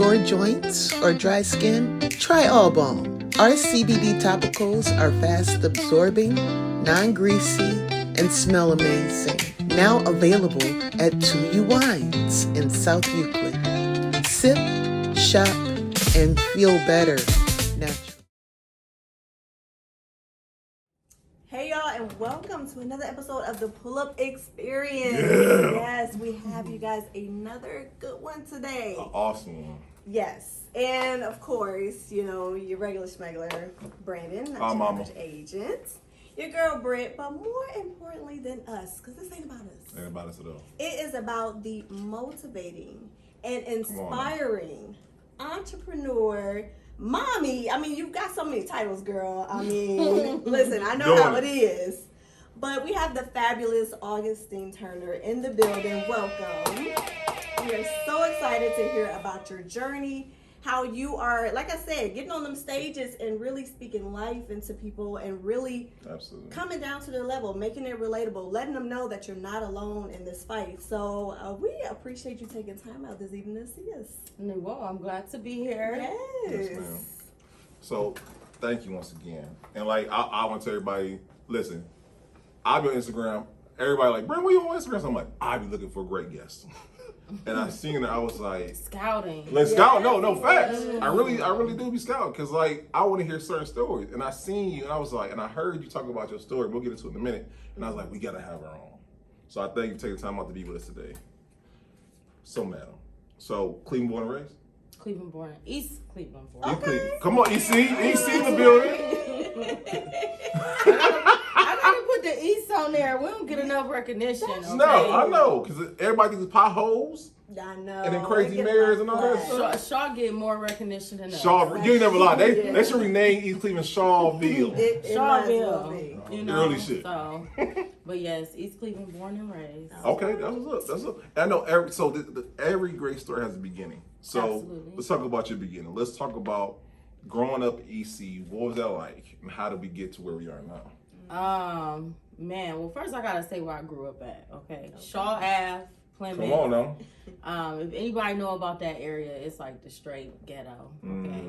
sore joints, or dry skin? Try All Balm. Our CBD topicals are fast absorbing, non-greasy, and smell amazing. Now available at 2U Wines in South Euclid. Sip, shop, and feel better. Natural. Hey y'all, and welcome to another episode of the Pull-Up Experience. Yeah. Yes, we have you guys another good one today. An awesome one. Yes, and of course, you know, your regular schmegler, Brandon, not Hi, your mama. average agent. Your girl, Britt, but more importantly than us, because this ain't about us. Ain't about us at all. It is about the motivating and inspiring entrepreneur, mommy. I mean, you've got so many titles, girl. I mean, listen, I know how it is. But we have the fabulous Augustine Turner in the building. Welcome. We are so excited to hear about your journey, how you are, like I said, getting on them stages and really speaking life into people and really coming down to their level, making it relatable, letting them know that you're not alone in this fight. So we appreciate you taking time out this evening to see us. Well, I'm glad to be here. Yes. Yes, ma'am. So, thank you once again. And like, I want to tell everybody, listen, I'll be on Instagram. Everybody like, Brent, what you on Instagram? So I'm like, I be looking for great guests. And I seen it, I was like, Scouting. Let's scout. No, facts. I really do be scouting because like I want to hear certain stories. And I seen you, and I was like, and I heard you talk about your story. We'll get into it in a minute. And I was like, we gotta have our own. So I thank you for taking time out to be with us today. So, madam. So, Cleveland born and raised? Cleveland born. East Cleveland born. Okay. Come on, EC in the building. I gotta put the East on there. We don't get enough recognition. Okay? No, I know, because everybody thinks potholes I know. and then crazy mayors and all that stuff. Shaw get more recognition than us. Shaw, you ain't never lied. They should rename East Cleveland Shawville. It might as well Shawville. be. You It know, really should. So, but yes, East Cleveland born and raised. Okay, that's up. I know every great story has a beginning. So Absolutely. Let's talk about your beginning. Let's talk about growing up EC. What was that like, and how did we get to where we are now? Man, well, first I gotta say where I grew up at. Okay. Shaw Ave, Plymouth. Come on now. If anybody know about that area, it's like the straight ghetto. Okay,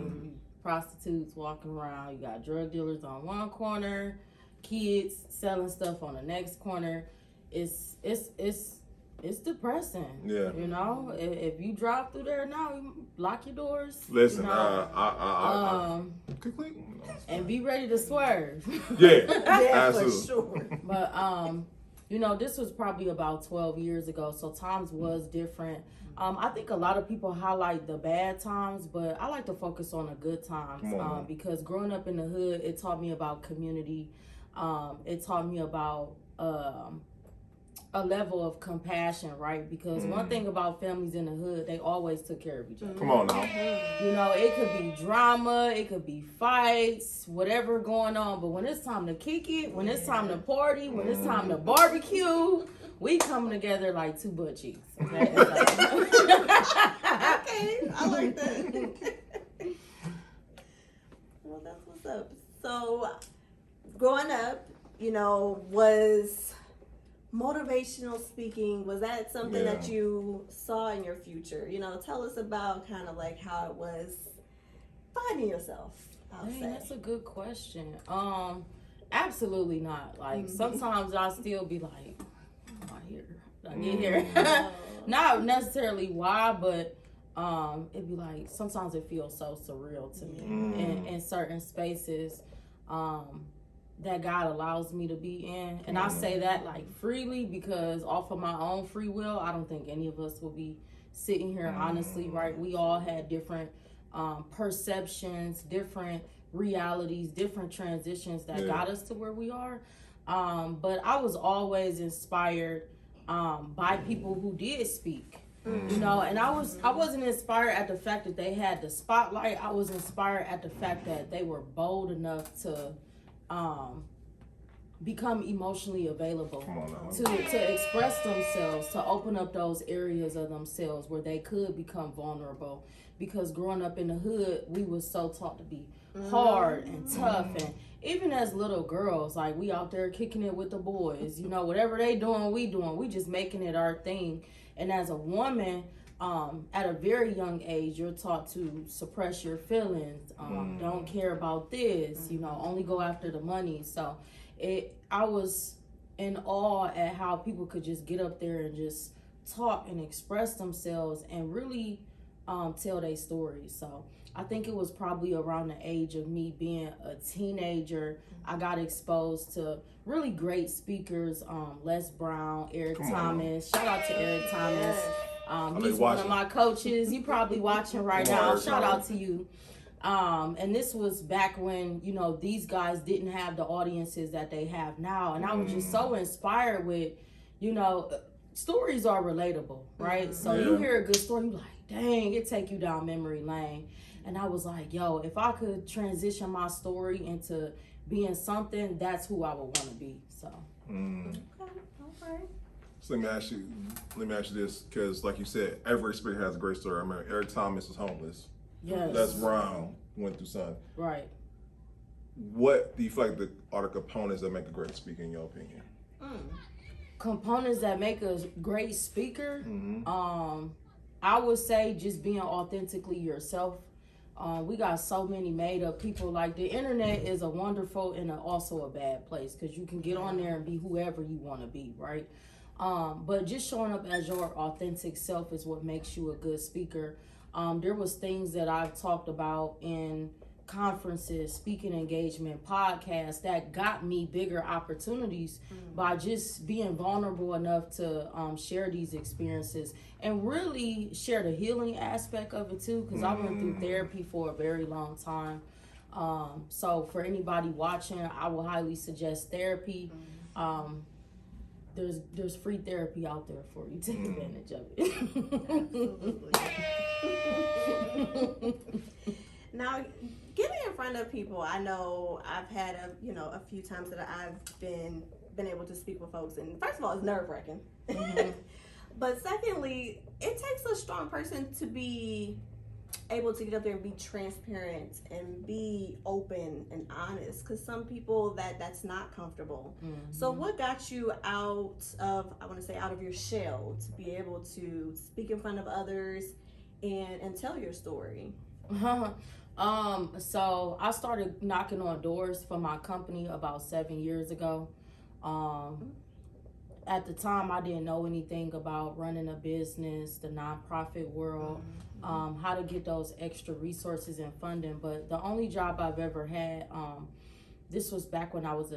prostitutes walking around. You got drug dealers on one corner, kids selling stuff on the next corner. It's depressing. Yeah. You know, if you drive through there now, you lock your doors. Listen, you know? And be ready to swerve. Yeah, Yeah, for absolutely. sure. But you know, this was probably about 12 years ago, so times was different. I think a lot of people highlight the bad times, but I like to focus on the good times because growing up in the hood, it taught me about community. It taught me about a level of compassion, right? Because one thing about families in the hood, they always took care of each other. Come on now. You know, it could be drama, it could be fights, whatever going on. But when it's time to kick it, when it's time to party, when it's time to barbecue, we come together like two butt cheeks. Okay, Okay, I like that. Well, that's what's up. So, growing up, you know, was motivational speaking, was that something that you saw in your future? You know, tell us about kind of like how it was finding yourself, I'll say. That's a good question. Absolutely not. Like sometimes I still be like, oh, I get here. Not necessarily why, but it'd be like sometimes it feels so surreal to me in certain spaces. That God allows me to be in. And I say that like freely because off of my own free will, I don't think any of us will be sitting here honestly, right? We all had different perceptions, different realities, different transitions that got us to where we are. But I was always inspired by people who did speak. You know, and I wasn't inspired at the fact that they had the spotlight. I was inspired at the fact that they were bold enough to become emotionally available to express themselves, to open up those areas of themselves where they could become vulnerable. Because growing up in the hood, we was so taught to be hard and tough, and even as little girls, like we out there kicking it with the boys, you know, whatever they doing, we just making it our thing. And as a woman, at a very young age, you're taught to suppress your feelings. Don't care about this, only go after the money. So I was in awe at how people could just get up there and just talk and express themselves and really tell their stories. So I think it was probably around the age of me being a teenager, I got exposed to really great speakers, Les Brown, Eric Thomas. Shout out to Eric Thomas. He's one of my coaches. You probably watching right now. Shout out to you. And this was back when, these guys didn't have the audiences that they have now. And I was just so inspired with, stories are relatable, right? So you hear a good story, you're like, dang, it take you down memory lane. And I was like, yo, if I could transition my story into being something, that's who I would want to be. So. Okay. So let me ask you this, because like you said, every speaker has a great story. I remember Eric Thomas was homeless. Yes. Les Brown went through something. Right. What do you feel like are the components that make a great speaker, in your opinion? Components that make a great speaker, I would say just being authentically yourself. We got so many made up people. Like, the internet is a wonderful and also a bad place, because you can get on there and be whoever you want to be, right? But just showing up as your authentic self is what makes you a good speaker. There was things that I've talked about in conferences, speaking engagement, podcasts that got me bigger opportunities by just being vulnerable enough to share these experiences and really share the healing aspect of it too, because I went through therapy for a very long time. So for anybody watching, I will highly suggest therapy. There's free therapy out there for you. Take advantage of it. Absolutely. Now, getting in front of people, I know I've had a few times that I've been able to speak with folks, and first of all, it's nerve-wracking. But secondly, it takes a strong person to be able to get up there and be transparent and be open and honest, because some people that's not comfortable. So what got you out of your shell to be able to speak in front of others and tell your story? So I started knocking on doors for my company about 7 years ago. At the time, I didn't know anything about running a business, the nonprofit world, how to get those extra resources and funding. But the only job I've ever had, this was back when I was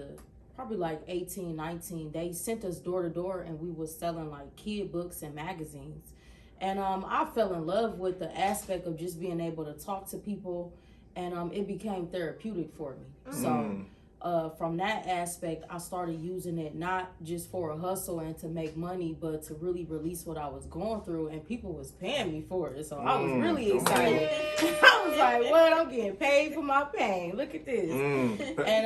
probably like 18, 19. They sent us door to door, and we was selling like kid books and magazines. And I fell in love with the aspect of just being able to talk to people, and it became therapeutic for me. So from that aspect, I started using it not just for a hustle and to make money, but to really release what I was going through, and people was paying me for it. So I was really excited. I was like, what? I'm getting paid for my pain. Look at this. And pay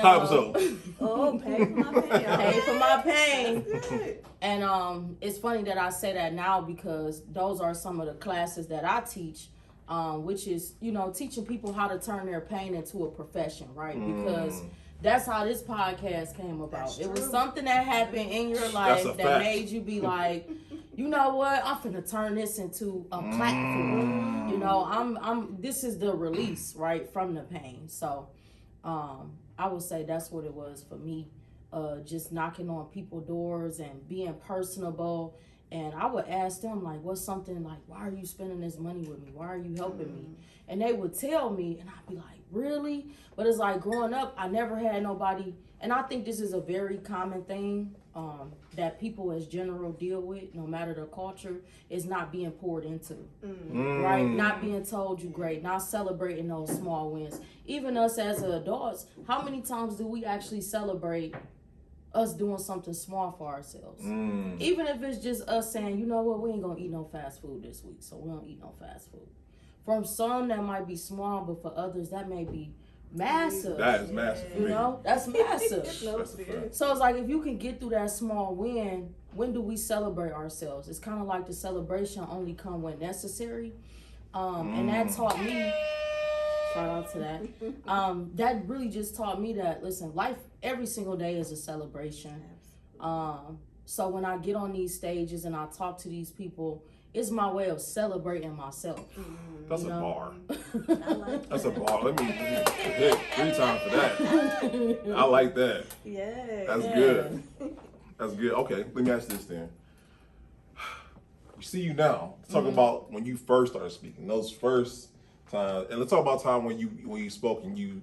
for my pain. Pay for my pain. That's good. And it's funny that I say that now, because those are some of the classes that I teach, which is, teaching people how to turn their pain into a profession, right? Because that's how this podcast came about. It was something that happened in your life that made you be like, you know what? I'm finna turn this into a platform. This is the release, right, from the pain. So, I would say that's what it was for me. Just knocking on people's doors and being personable. And I would ask them, like, what's something like, why are you spending this money with me? Why are you helping me? And they would tell me, and I'd be like, really? But it's like, growing up, I never had nobody, and I think this is a very common thing that people as general deal with, no matter the culture, is not being poured into, right? Not being told you great, not celebrating those small wins. Even us as adults, how many times do we actually celebrate us doing something small for ourselves? Even if it's just us saying, you know what, we ain't gonna eat no fast food this week, so we don't eat no fast food. From some, that might be small, but for others, that may be massive. That is massive. That's massive. That's So it's like, if you can get through that small win, when do we celebrate ourselves? It's kind of like the celebration only come when necessary. And that taught me, shout out to that. That really just taught me that, listen, life every single day is a celebration. So when I get on these stages and I talk to these people, it's my way of celebrating myself. That's a bar. I like That's a bar. Let me hit 3 times for that. I like that. Yeah. That's good. That's good. Okay, let me ask this then. We see you now. Let's talk about when you first started speaking. Those first times, and let's talk about time when you spoke and you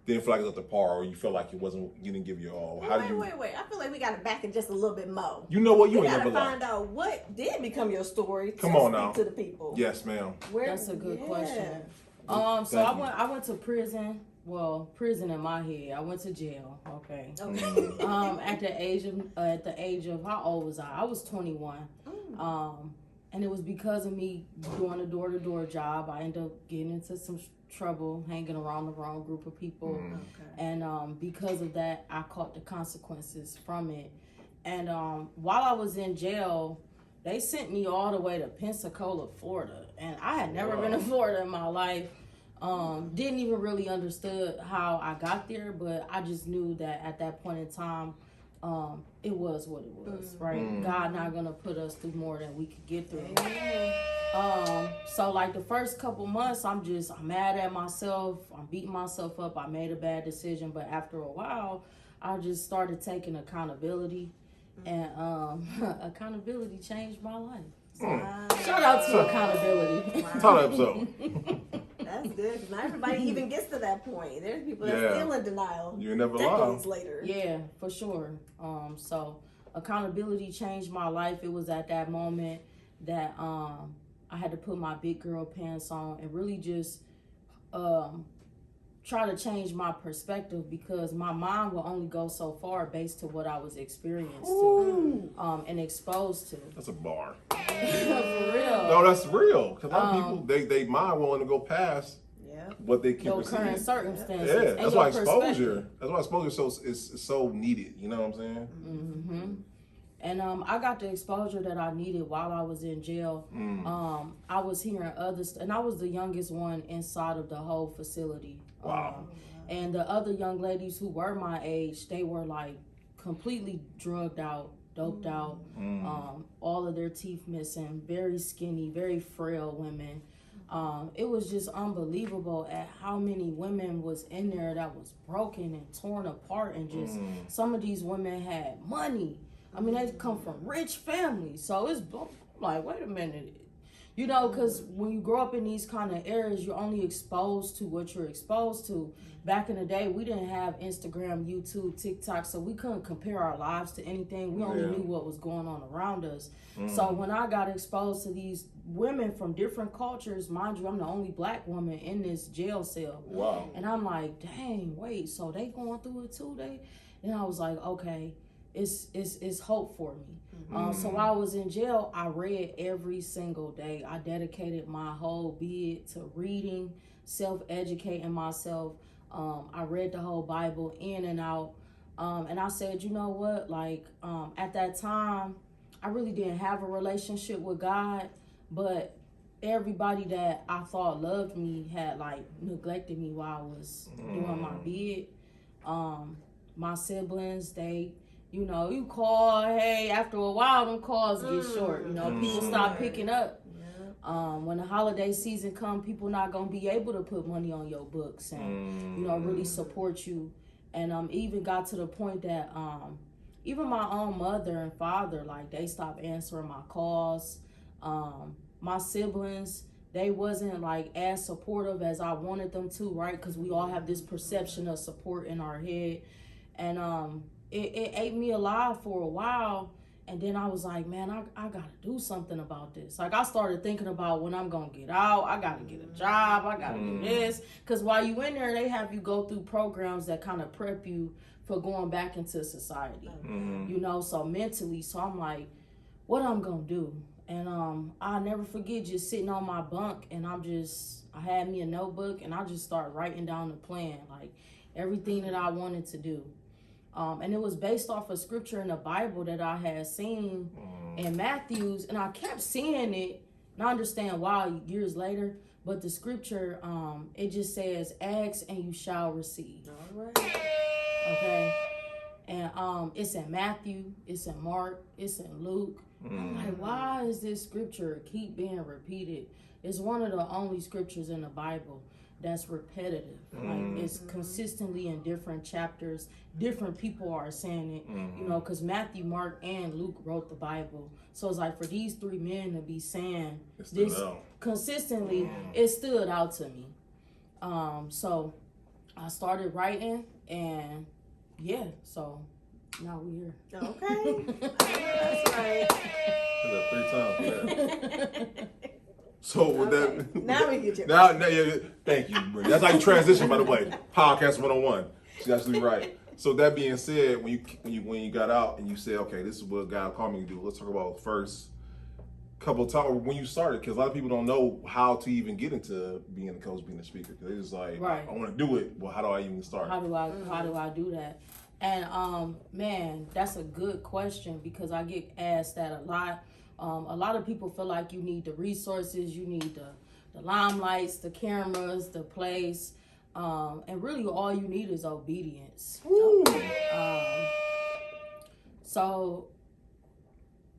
didn't feel like it was up to par, or you felt like you didn't give your all. How do you? Wait. I feel like we got to back it just a little bit more. You know what? You We ain't got to never find lied. out what did become your story. Come to on speak now. to the people. Yes, ma'am. That's a good question. So Thank you. I went to prison. Well, prison in my head. I went to jail. Okay. Okay. At the age of how old was I? I was 21. And it was because of me doing a door-to-door job. I ended up getting into some trouble, hanging around the wrong group of people. And because of that, I caught the consequences from it. And while I was in jail, they sent me all the way to Pensacola, Florida. And I had never been to Florida in my life. Didn't even really understood how I got there, but I just knew that at that point in time, it was what it was, right? God not gonna put us through more than we could get through. So like the first couple months, I'm mad at myself. I'm beating myself up. I made a bad decision, but after a while, I just started taking accountability, and accountability changed my life. So, shout out to accountability. Title episode. That's good, because not everybody even gets to that point. There's people that's still in denial. You never decades lie. later. Yeah, for sure. So accountability changed my life. It was at that moment that I had to put my big girl pants on and really just try to change my perspective, because my mind will only go so far based to what I was experienced to and exposed to. That's a bar. For real. No, that's real. Because a lot of people, they mind willing to go past what they can Your receive. current circumstances. Yeah, and that's your why exposure. perspective. That's why exposure is so needed. You know what I'm saying? Mm-hmm. And I got the exposure that I needed while I was in jail. I was hearing others, and I was the youngest one inside of the whole facility. Wow. And the other young ladies who were my age, they were like completely drugged out, doped out, all of their teeth missing, very skinny, very frail women. It was just unbelievable at how many women was in there that was broken and torn apart, and just some of these women had money. I mean, they come from rich families, so it's like, wait a minute. You know, because when you grow up in these kind of areas, you're only exposed to what you're exposed to. Back in the day, we didn't have Instagram, YouTube, TikTok, so we couldn't compare our lives to anything. We only knew what was going on around us. So when I got exposed to these women from different cultures, mind you, I'm the only black woman in this jail cell. Wow. And I'm like, dang, wait, so they going through it too? And I was like, okay, it's hope for me. So while I was in jail, I read every single day. I dedicated my whole bid to reading, self-educating myself. I read the whole Bible in and out. And I said, you know what? Like, at that time, I really didn't have a relationship with God, but everybody that I thought loved me had like neglected me while I was doing my bid. My siblings, they, you know, you call, hey, after a while, them calls get short. You know, people stop picking up. When the holiday season come, people not gonna be able to put money on your books and you know, really support you. And even got to the point that even my own mother and father, like, they stopped answering my calls. My siblings, they wasn't like as supportive as I wanted them to, right? Because we all have this perception of support in our head. And it ate me alive for a while. And then I was like, man, I gotta do something about this. Like, I started thinking about when I'm gonna get out. I gotta get a job. I gotta do this. Because while you in there, they have you go through programs that kind of prep you for going back into society. You know, so mentally. So I'm like, what I'm gonna do? And I'll never forget just sitting on my bunk, and I had me a notebook, and I just started writing down the plan, like everything that I wanted to do. And it was based off a scripture in the Bible that I had seen in Matthew's, and I kept seeing it, and I understand why years later, but the scripture, it just says, ask and you shall receive. All right. Okay? And it's in Matthew, it's in Mark, it's in Luke. I'm like, why is this scripture keep being repeated? It's one of the only scriptures in the Bible that's repetitive. Like, it's consistently in different chapters. Different people are saying it, you know, because Matthew, Mark, and Luke wrote the Bible. So it's like for these three men to be saying this consistently, it stood out to me. So I started writing, and yeah, so now we're here. Okay. That's right. That's 3 times. Yeah. So with that, now we get you. Now, yeah, thank you, Brie. That's how you transition, by the way. Podcast 101. She's actually right. So that being said, when you got out and you said, okay, this is what God called me to do. Let's talk about first couple of times when you started, because a lot of people don't know how to even get into being a coach, being a speaker. Because they're just like, right. I want to do it. Well, how do I even start? How do I do that? And man, that's a good question, because I get asked that a lot. A lot of people feel like you need the resources, you need the limelights, the cameras, the place, and really all you need is obedience. So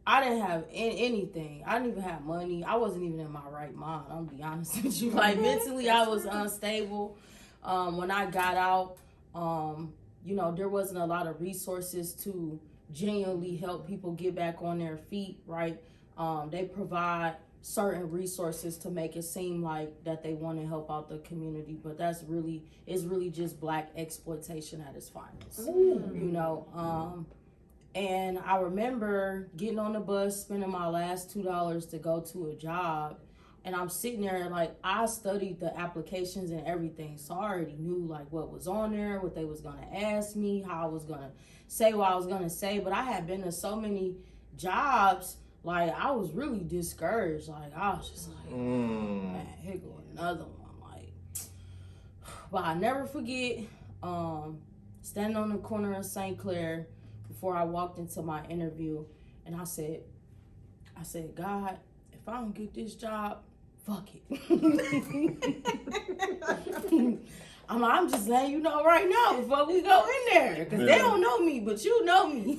I didn't have anything. I didn't even have money. I wasn't even in my right mind. I'm gonna be honest with you. Like, mentally, I was unstable. When I got out, you know, there wasn't a lot of resources to genuinely help people get back on their feet, right? They provide certain resources to make it seem like that they want to help out the community, but it's really just Black exploitation at its finest. You know, and I remember getting on the bus, spending my last $2 to go to a job, and I'm sitting there like, I studied the applications and everything, so I already knew like what was on there, what they was gonna ask me, how I was gonna say what I was gonna say. But I had been to so many jobs, like I was really discouraged. Like I was just like, man, here go another one. Like, but I never forget standing on the corner of St. Clair before I walked into my interview, and I said, God, if I don't get this job, fuck it. I'm just letting you know right now before we go in there, because they don't know me, but you know me.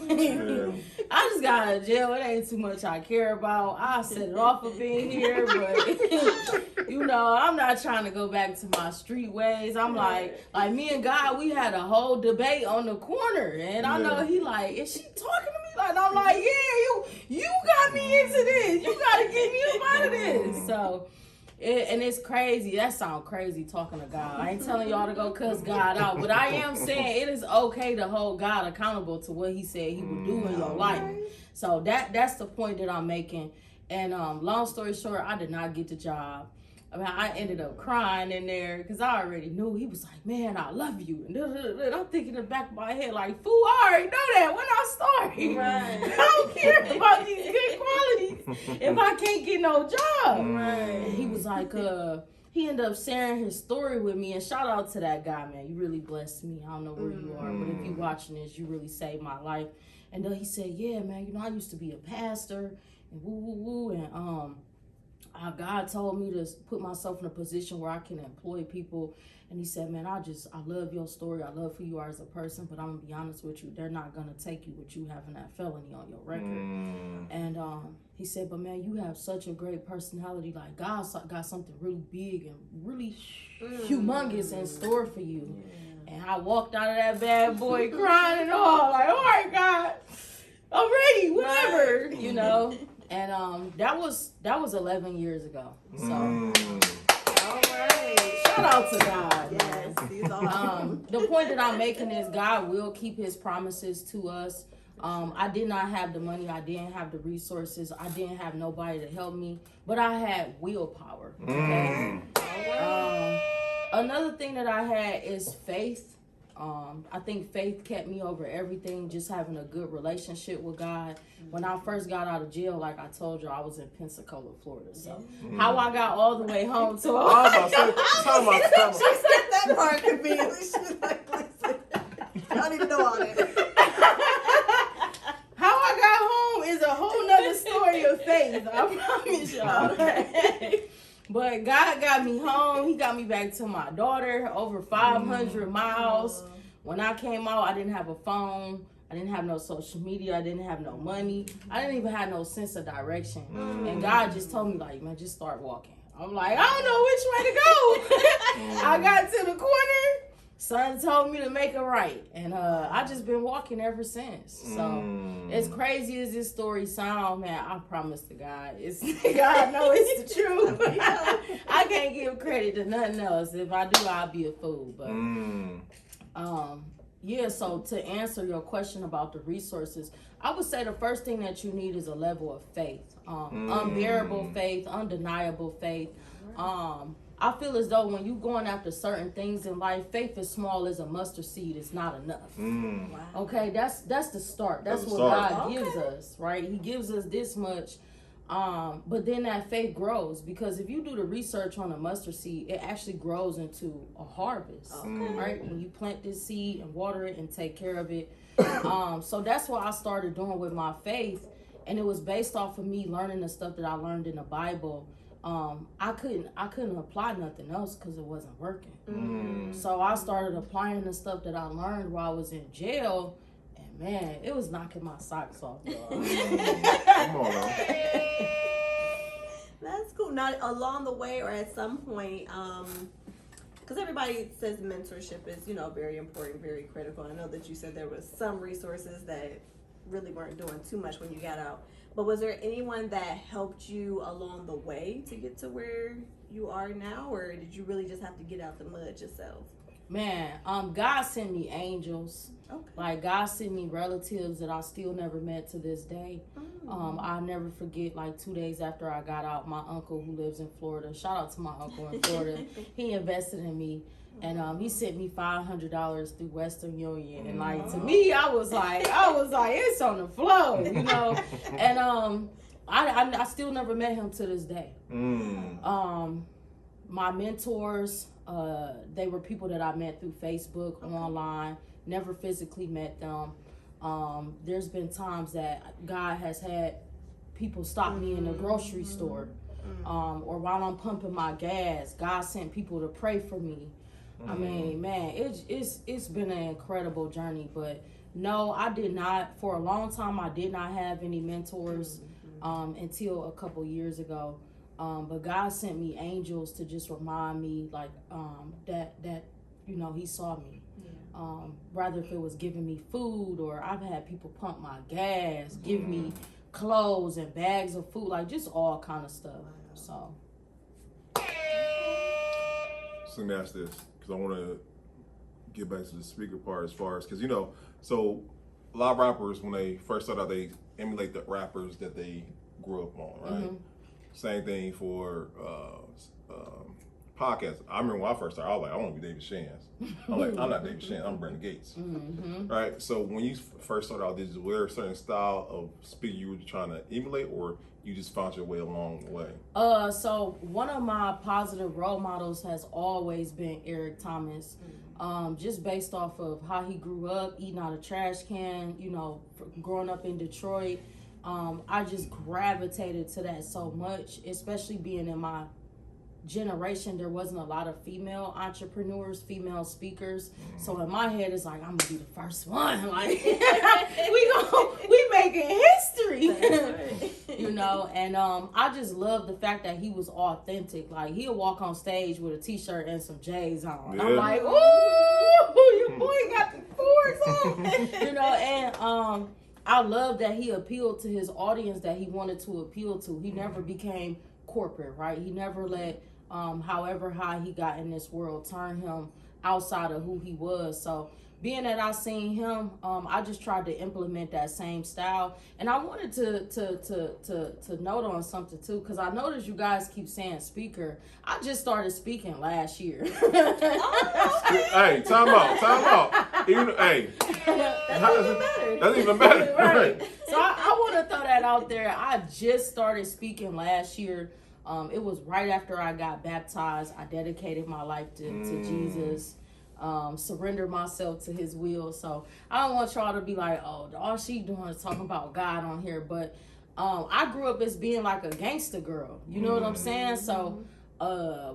I just got out of jail. It ain't too much I care about. I set it off of being here, but you know, I'm not trying to go back to my street ways. I'm like me and God, we had a whole debate on the corner, and I know he like, is she talking to me? Like, I'm like, yeah, you got me into this. You got to get me up out of this. So. And it's crazy. That sounds crazy talking to God. I ain't telling y'all to go cuss God out, but I am saying it is okay to hold God accountable to what he said he would do in your life. So that's the point that I'm making. And long story short, I did not get the job. I mean, I ended up crying in there because I already knew. He was like, man, I love you. And I'm thinking in the back of my head, like, fool, I already know that when I started. Right. I don't care about these good qualities if I can't get no job. Right. And he was like, he ended up sharing his story with me. And shout out to that guy, man. You really blessed me. I don't know where you are, but if you watching this, you really saved my life. And he said, yeah, man, you know, I used to be a pastor and woo. And God told me to put myself in a position where I can employ people. And he said, man, I love your story. I love who you are as a person, but I'm going to be honest with you. They're not going to take you with you having that felony on your record. And he said, but man, you have such a great personality. Like, God got something really big and really humongous in store for you. And I walked out of that bad boy crying and all, like, all right, God, I'm ready, whatever, you know. And that was 11 years ago. So, all right. Shout out to God. Yes, he's awesome. The point that I'm making is God will keep his promises to us. I did not have the money. I didn't have the resources. I didn't have nobody to help me. But I had willpower. Okay? Another thing that I had is faith. I think faith kept me over everything, just having a good relationship with God. When I first got out of jail, like I told you, I was in Pensacola, Florida. So how I got all the way home to She said that part conveniently. She's like, listen, I don't even know all that. How I got home is a whole nother story of faith. I promise y'all. Okay. But God got me home. He got me back to my daughter, over 500 miles. When I came out, I didn't have a phone. I didn't have no social media. I didn't have no money. I didn't even have no sense of direction. And God just told me, like, man, just start walking. I'm like, I don't know which way to go. I got to the corner. Son told me to make a right. And I just been walking ever since. So as crazy as this story sounds, man, I promise to God, God know it's the truth. I can't give credit to nothing else. If I do, I'll be a fool. But yeah, so to answer your question about the resources, I would say the first thing that you need is a level of faith. Unbearable faith, undeniable faith. I feel as though when you're going after certain things in life, faith as small as a mustard seed is not enough. Wow. Okay, that's the start. That's what God gives us, right? He gives us this much, but then that faith grows, because if you do the research on a mustard seed, it actually grows into a harvest, right? When you plant this seed and water it and take care of it. So that's what I started doing with my faith, and it was based off of me learning the stuff that I learned in the Bible. I couldn't apply nothing else because it wasn't working. So I started applying the stuff that I learned while I was in jail, and man, it was knocking my socks off, y'all. Come on, now. That's cool. Now, along the way or at some point, because everybody says mentorship is, very important, very critical. I know that you said there was some resources that really weren't doing too much when you got out. But was there anyone that helped you along the way to get to where you are now, or did you really just have to get out the mud yourself? Man, God sent me angels. Okay. Like, God sent me relatives that I still never met to this day. I'll never forget, like 2 days after I got out, my uncle who lives in Florida, shout out to my uncle in Florida, he invested in me. And he sent me $500 through Western Union, and like to me, I was like, it's on the flow, And I still never met him to this day. My mentors, they were people that I met through Facebook, online, never physically met them. There's been times that God has had people stop me in the grocery store, or while I'm pumping my gas. God sent people to pray for me. I mean, man, it's been an incredible journey. But no, I did not, for a long time, I did not have any mentors until a couple years ago. But God sent me angels to just remind me, like, that he saw me. Rather if it was giving me food, or I've had people pump my gas, give me clothes and bags of food, like just all kind of stuff. So let me ask this, because I want to get back to the speaker part as far as, because so a lot of rappers, when they first start out, they emulate the rappers that they grew up on, right? Same thing for podcasts. I remember when I first started, I was like, I want to be David Shands. I'm like, I'm not David Shands, I'm Brandon Gates. Right? So when you first started out, did you wear a certain style of speaker you were trying to emulate, or you just found your way along the way? So one of my positive role models has always been Eric Thomas. Just based off of how he grew up, eating out of trash can, growing up in Detroit. I just gravitated to that so much, especially being in my generation. There wasn't a lot of female entrepreneurs, female speakers. So in my head, it's like, I'm gonna be the first one. Like, we making history. And I just love the fact that he was authentic. Like, he'll walk on stage with a t-shirt and some J's on. Yeah. I'm like, ooh, your boy got the cords on. And I love that he appealed to his audience that he wanted to appeal to. He never became corporate, right? He never let however high he got in this world turn him outside of who he was. So being that I seen him, I just tried to implement that same style. And I wanted to note on something too, because I noticed you guys keep saying speaker. I just started speaking last year. Hey, time out. That's even better. Right. So I want to throw that out there. I just started speaking last year. It was right after I got baptized. I dedicated my life to Jesus. Surrender myself to his will. So I don't want y'all to be like, oh, all she doing is talking about God on here. But I grew up as being like a gangster girl. You know what I'm saying? So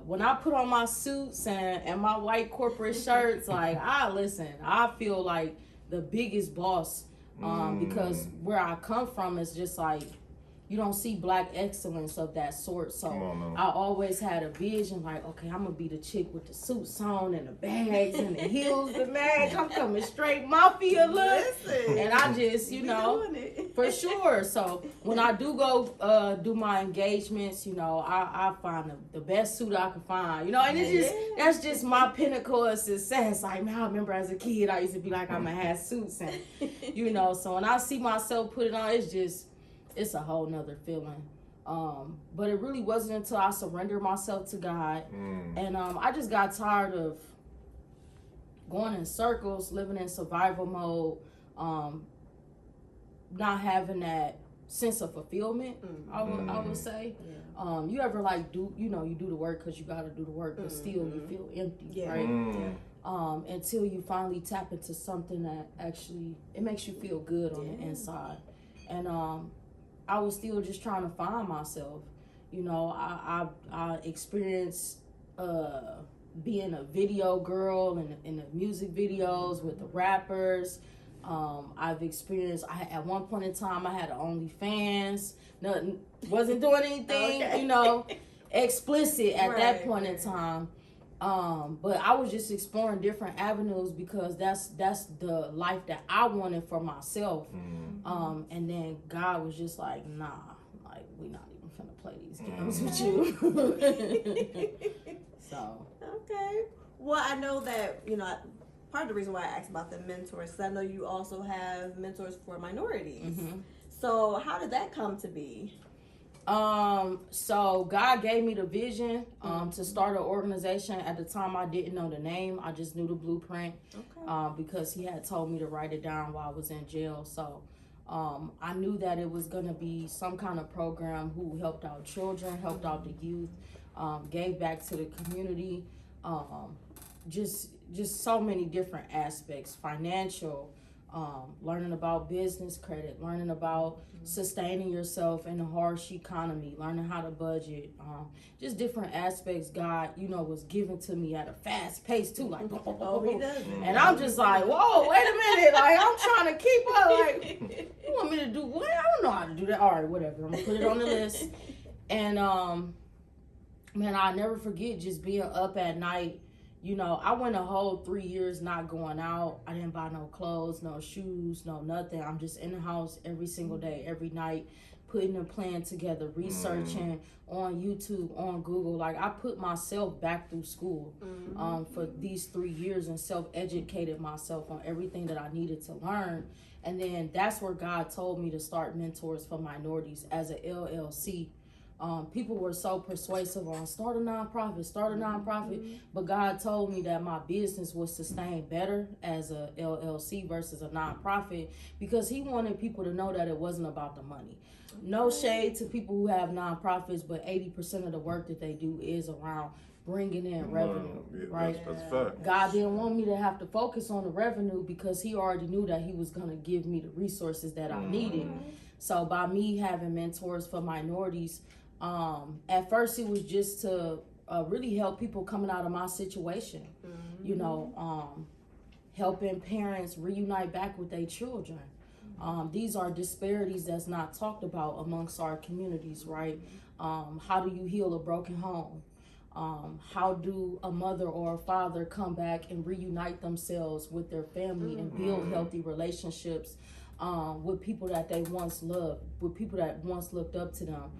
when I put on my suits and my white corporate shirts, like, I feel like the biggest boss Because where I come from is just like, you don't see Black excellence of that sort. So I always had a vision like, okay, I'm gonna be the chick with the suits on and the bags and the heels, the mag. I'm coming straight mafia look. And I just, for sure. So when I do go do my engagements, I find the best suit I can find, and it's that's just my pinnacle of success. Like, man, I remember as a kid, I used to be like, I'm gonna have suits and, so when I see myself put it on, it's a whole nother feeling. But it really wasn't until I surrendered myself to God. And I just got tired of going in circles, living in survival mode, not having that sense of fulfillment, I would say. Yeah. You ever like do you do the work because you got to do the work, but still you feel empty, right? Until you finally tap into something that actually, it makes you feel good on the inside. And I was still just trying to find myself. I experienced being a video girl in the music videos with the rappers. I've experienced, at one point in time, I had OnlyFans. Nothing, wasn't doing anything, explicit at that point in time. But I was just exploring different avenues because that's the life that I wanted for myself. And then God was just like, nah, like, we not even finna play these games with you. So. Okay. Well, I know that, part of the reason why I asked about the mentors, because I know you also have mentors for minorities. So how did that come to be? So God gave me the vision to start an organization. At the time, I didn't know the name. I just knew the blueprint because he had told me to write it down while I was in jail. So I knew that it was going to be some kind of program who helped out children, helped out the youth, gave back to the community, just so many different aspects, financial, learning about business credit, learning about sustaining yourself in a harsh economy, learning how to budget, just different aspects God, was given to me at a fast pace too, like, he does. And I'm just like, whoa, wait a minute, like, I'm trying to keep up, like, you want me to do what? I don't know how to do that. All right, whatever, I'm gonna put it on the list. And man, I'll never forget just being up at night. I went a whole 3 years not going out. I didn't buy no clothes, no shoes, no nothing. I'm just in the house every single day, every night, putting a plan together, researching on YouTube, on Google. Like, I put myself back through school for these 3 years and self-educated myself on everything that I needed to learn. And then that's where God told me to start Mentors for Minorities as a LLC. People were so persuasive on start a nonprofit, but God told me that my business would sustain better as a LLC versus a nonprofit because he wanted people to know that it wasn't about the money. No shade to people who have nonprofits, but 80% of the work that they do is around bringing in revenue, right? That's fact. God didn't want me to have to focus on the revenue because he already knew that he was going to give me the resources that I needed. So by me having Mentors for Minorities, at first it was just to really help people coming out of my situation, helping parents reunite back with their children. These are disparities that's not talked about amongst our communities, right? How do you heal a broken home? How do a mother or a father come back and reunite themselves with their family and build healthy relationships with people that they once loved, with people that once looked up to them?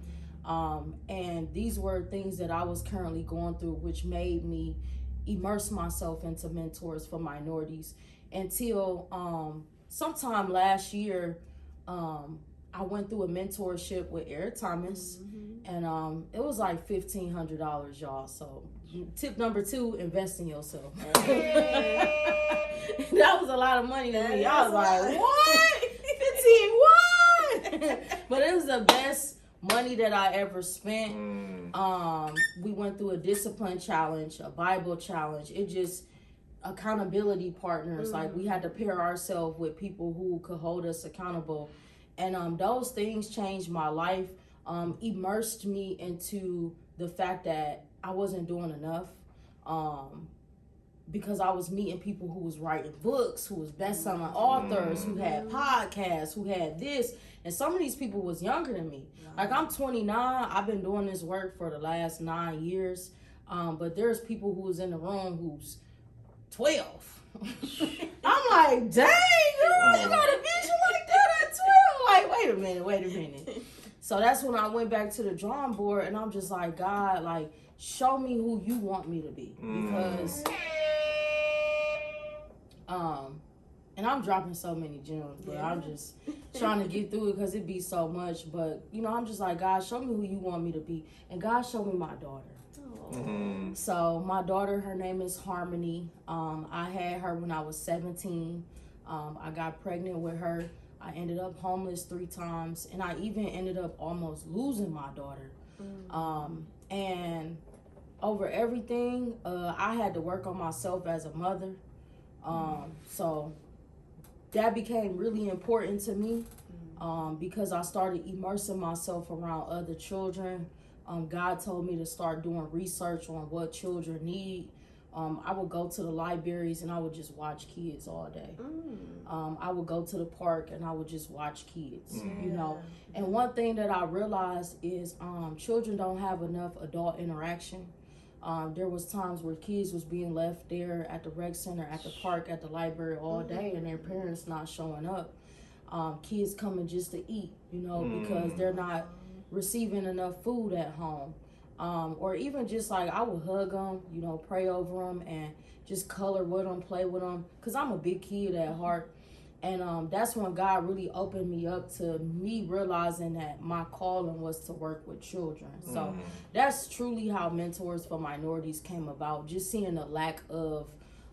And these were things that I was currently going through, which made me immerse myself into Mentors for Minorities until sometime last year, I went through a mentorship with Eric Thomas, and it was like $1,500, y'all. So tip number 2, invest in yourself. That was a lot of money to me. I was like, what? 15 what? But it was the best money that I ever spent. We went through a discipline challenge, a Bible challenge. It just accountability partners. Like, we had to pair ourselves with people who could hold us accountable. And those things changed my life, immersed me into the fact that I wasn't doing enough. because I was meeting people who was writing books, who was best-selling authors, who had podcasts, who had this. And some of these people was younger than me. Like, I'm 29. I've been doing this work for the last 9 years. But there's people who was in the room who's 12. I'm like, dang, girl, you got a vision like that at 12? Like, wait a minute. So that's when I went back to the drawing board, and I'm just like, God, like, show me who you want me to be. Because, and I'm dropping so many gems, but I'm just trying to get through it because it be so much. But, you know, I'm just like, God, show me who you want me to be. And God showed me my daughter. So my daughter, her name is Harmony. I had her when I was 17. I got pregnant with her. I ended up homeless 3 times, and I even ended up almost losing my daughter. And over everything, I had to work on myself as a mother. So that became really important to me because I started immersing myself around other children. God told me to start doing research on what children need. I would go to the libraries and I would just watch kids all day. I would go to the park and I would just watch kids, you know. And one thing that I realized is children don't have enough adult interaction. There was times where kids was being left there at the rec center, at the park, at the library all day, and their parents not showing up. Kids coming just to eat, you know, because they're not receiving enough food at home. Or even just like I would hug them, you know, pray over them and just color with them, play with them, because I'm a big kid at heart. And that's when God really opened me up to me realizing that my calling was to work with children. So that's truly how Mentors for Minorities came about, just seeing the lack of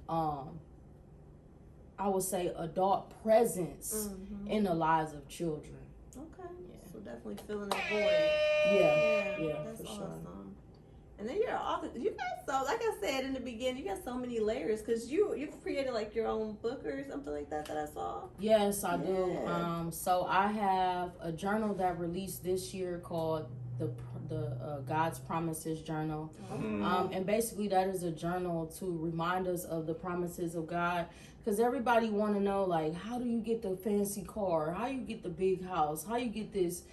I would say adult presence in the lives of children. Okay. So definitely filling that void. Yeah, that's for awesome. sure. And then you're an author. You got so, like I said in the beginning, you got so many layers because you've created like your own book or something like that I saw. Yes, I do. So I have a journal that released this year called the God's Promises Journal. And basically that is a journal to remind us of the promises of God. Because everybody want to know, like, how do you get the fancy car? How you get the big house? How you get this?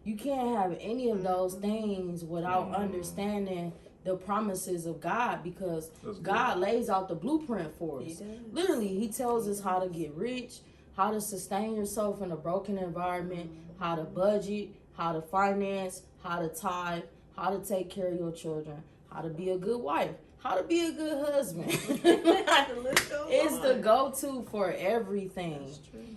You can't have any of those things without understanding the promises of God, because God lays out the blueprint for us. Literally, he tells us how to get rich, how to sustain yourself in a broken environment, how to budget, how to finance, how to tithe, how to take care of your children, how to be a good wife, how to be a good husband. It's the go-to for everything. That's true.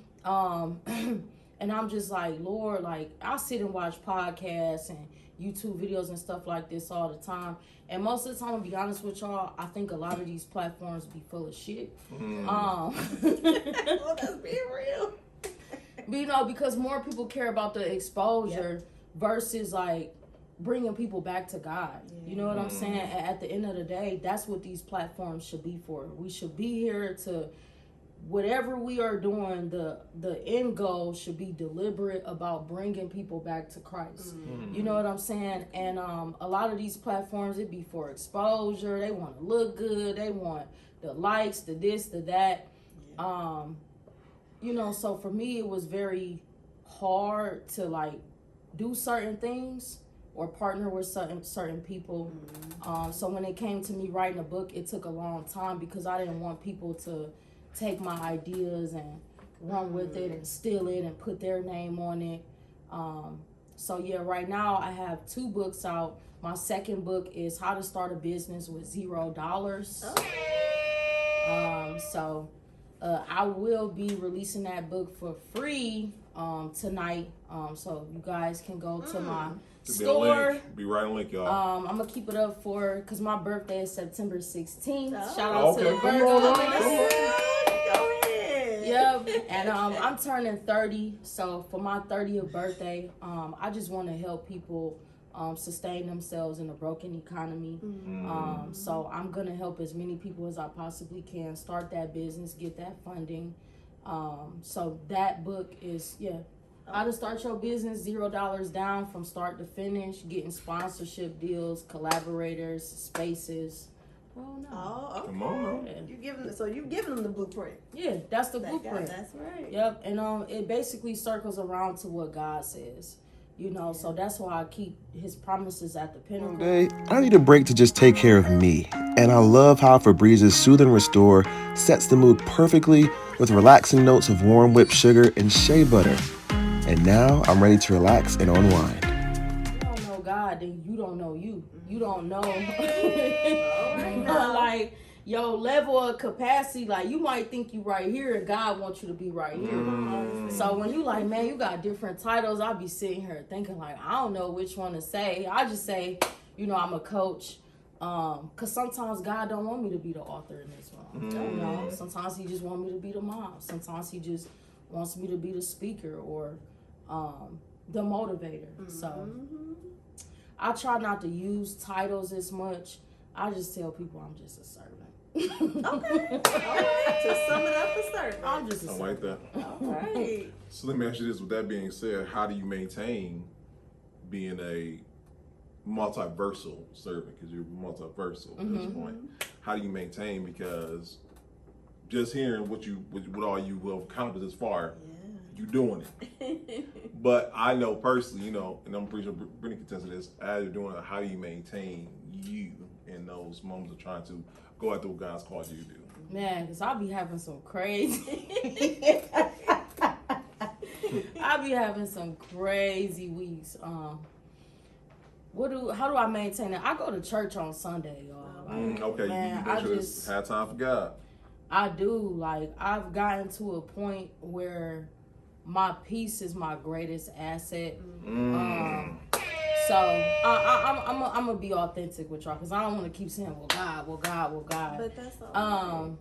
And I'm just like, Lord, like, I sit and watch podcasts and YouTube videos and stuff like this all the time. And most of the time, to be honest with y'all, I think a lot of these platforms be full of shit. Well, that's being real. But, you know, because more people care about the exposure versus, like, bringing people back to God. You know what I'm saying? At the end of the day, that's what these platforms should be for. We should be here to, whatever we are doing, the end goal should be deliberate about bringing people back to Christ. You know what I'm saying? And a lot of these platforms, it be for exposure. They want to look good. They want the likes, the this, the that. You know, so for me, it was very hard to, like, do certain things or partner with certain people. So when it came to me writing a book, it took a long time because I didn't want people to take my ideas and run with it and steal it and put their name on it. So yeah, right now I have 2 books out. My second book is How to Start a Business with $0. So I will be releasing that book for free tonight. So you guys can go to my store. Be right on link, y'all. I'm gonna keep it up because my birthday is September 16th. Oh. Shout out to the birthday. Go ahead. Yep. And I'm turning 30, so for my 30th birthday, I just want to help people sustain themselves in a broken economy. So I'm gonna help as many people as I possibly can start that business, get that funding. So that book is How to Start Your Business, $0 down from start to finish, getting sponsorship deals, collaborators, spaces. Oh no. Oh, okay. Come on. Yeah. You giving them the blueprint. Yeah, that's the blueprint. That's right. Yep, and it basically circles around to what God says. You know, so that's why I keep his promises at the pinnacle. One day, I need a break to just take care of me. And I love how Febrez's Soothe and Restore sets the mood perfectly with relaxing notes of warm whipped sugar and shea butter. And now I'm ready to relax and unwind. You don't know God, then you don't know you. You don't know like your level of capacity. Like you might think you right here and God wants you to be right here. So when you like, man, you got different titles, I'll be sitting here thinking like, I don't know which one to say. I just say, you know, I'm a coach. Cause sometimes God don't want me to be the author in this one. You know, sometimes he just want me to be the mom. Sometimes he just wants me to be the speaker or the motivator. So I try not to use titles as much. I just tell people I'm just a servant. Okay. All right. To sum it up, a servant. I'm just a I servant. like that. All right. So let me ask you this. With that being said, how do you maintain being a multiversal servant? Because you're multiversal at this point. How do you maintain? Because just hearing what all you will accomplished this far, you doing it. But I know personally, you know, and I'm pretty sure Brittany can attest to this. As you're doing it, how do you maintain you in those moments of trying to go after what God's called you to do? Man, because I'll be having some crazy. I'll be having some crazy weeks. How do I maintain it? I go to church on Sunday, y'all. Like, Okay, man, you I should just have time for God. I do. Like I've gotten to a point where my peace is my greatest asset. So I'm gonna be authentic with y'all because I don't want to keep saying, well, God. But that's all.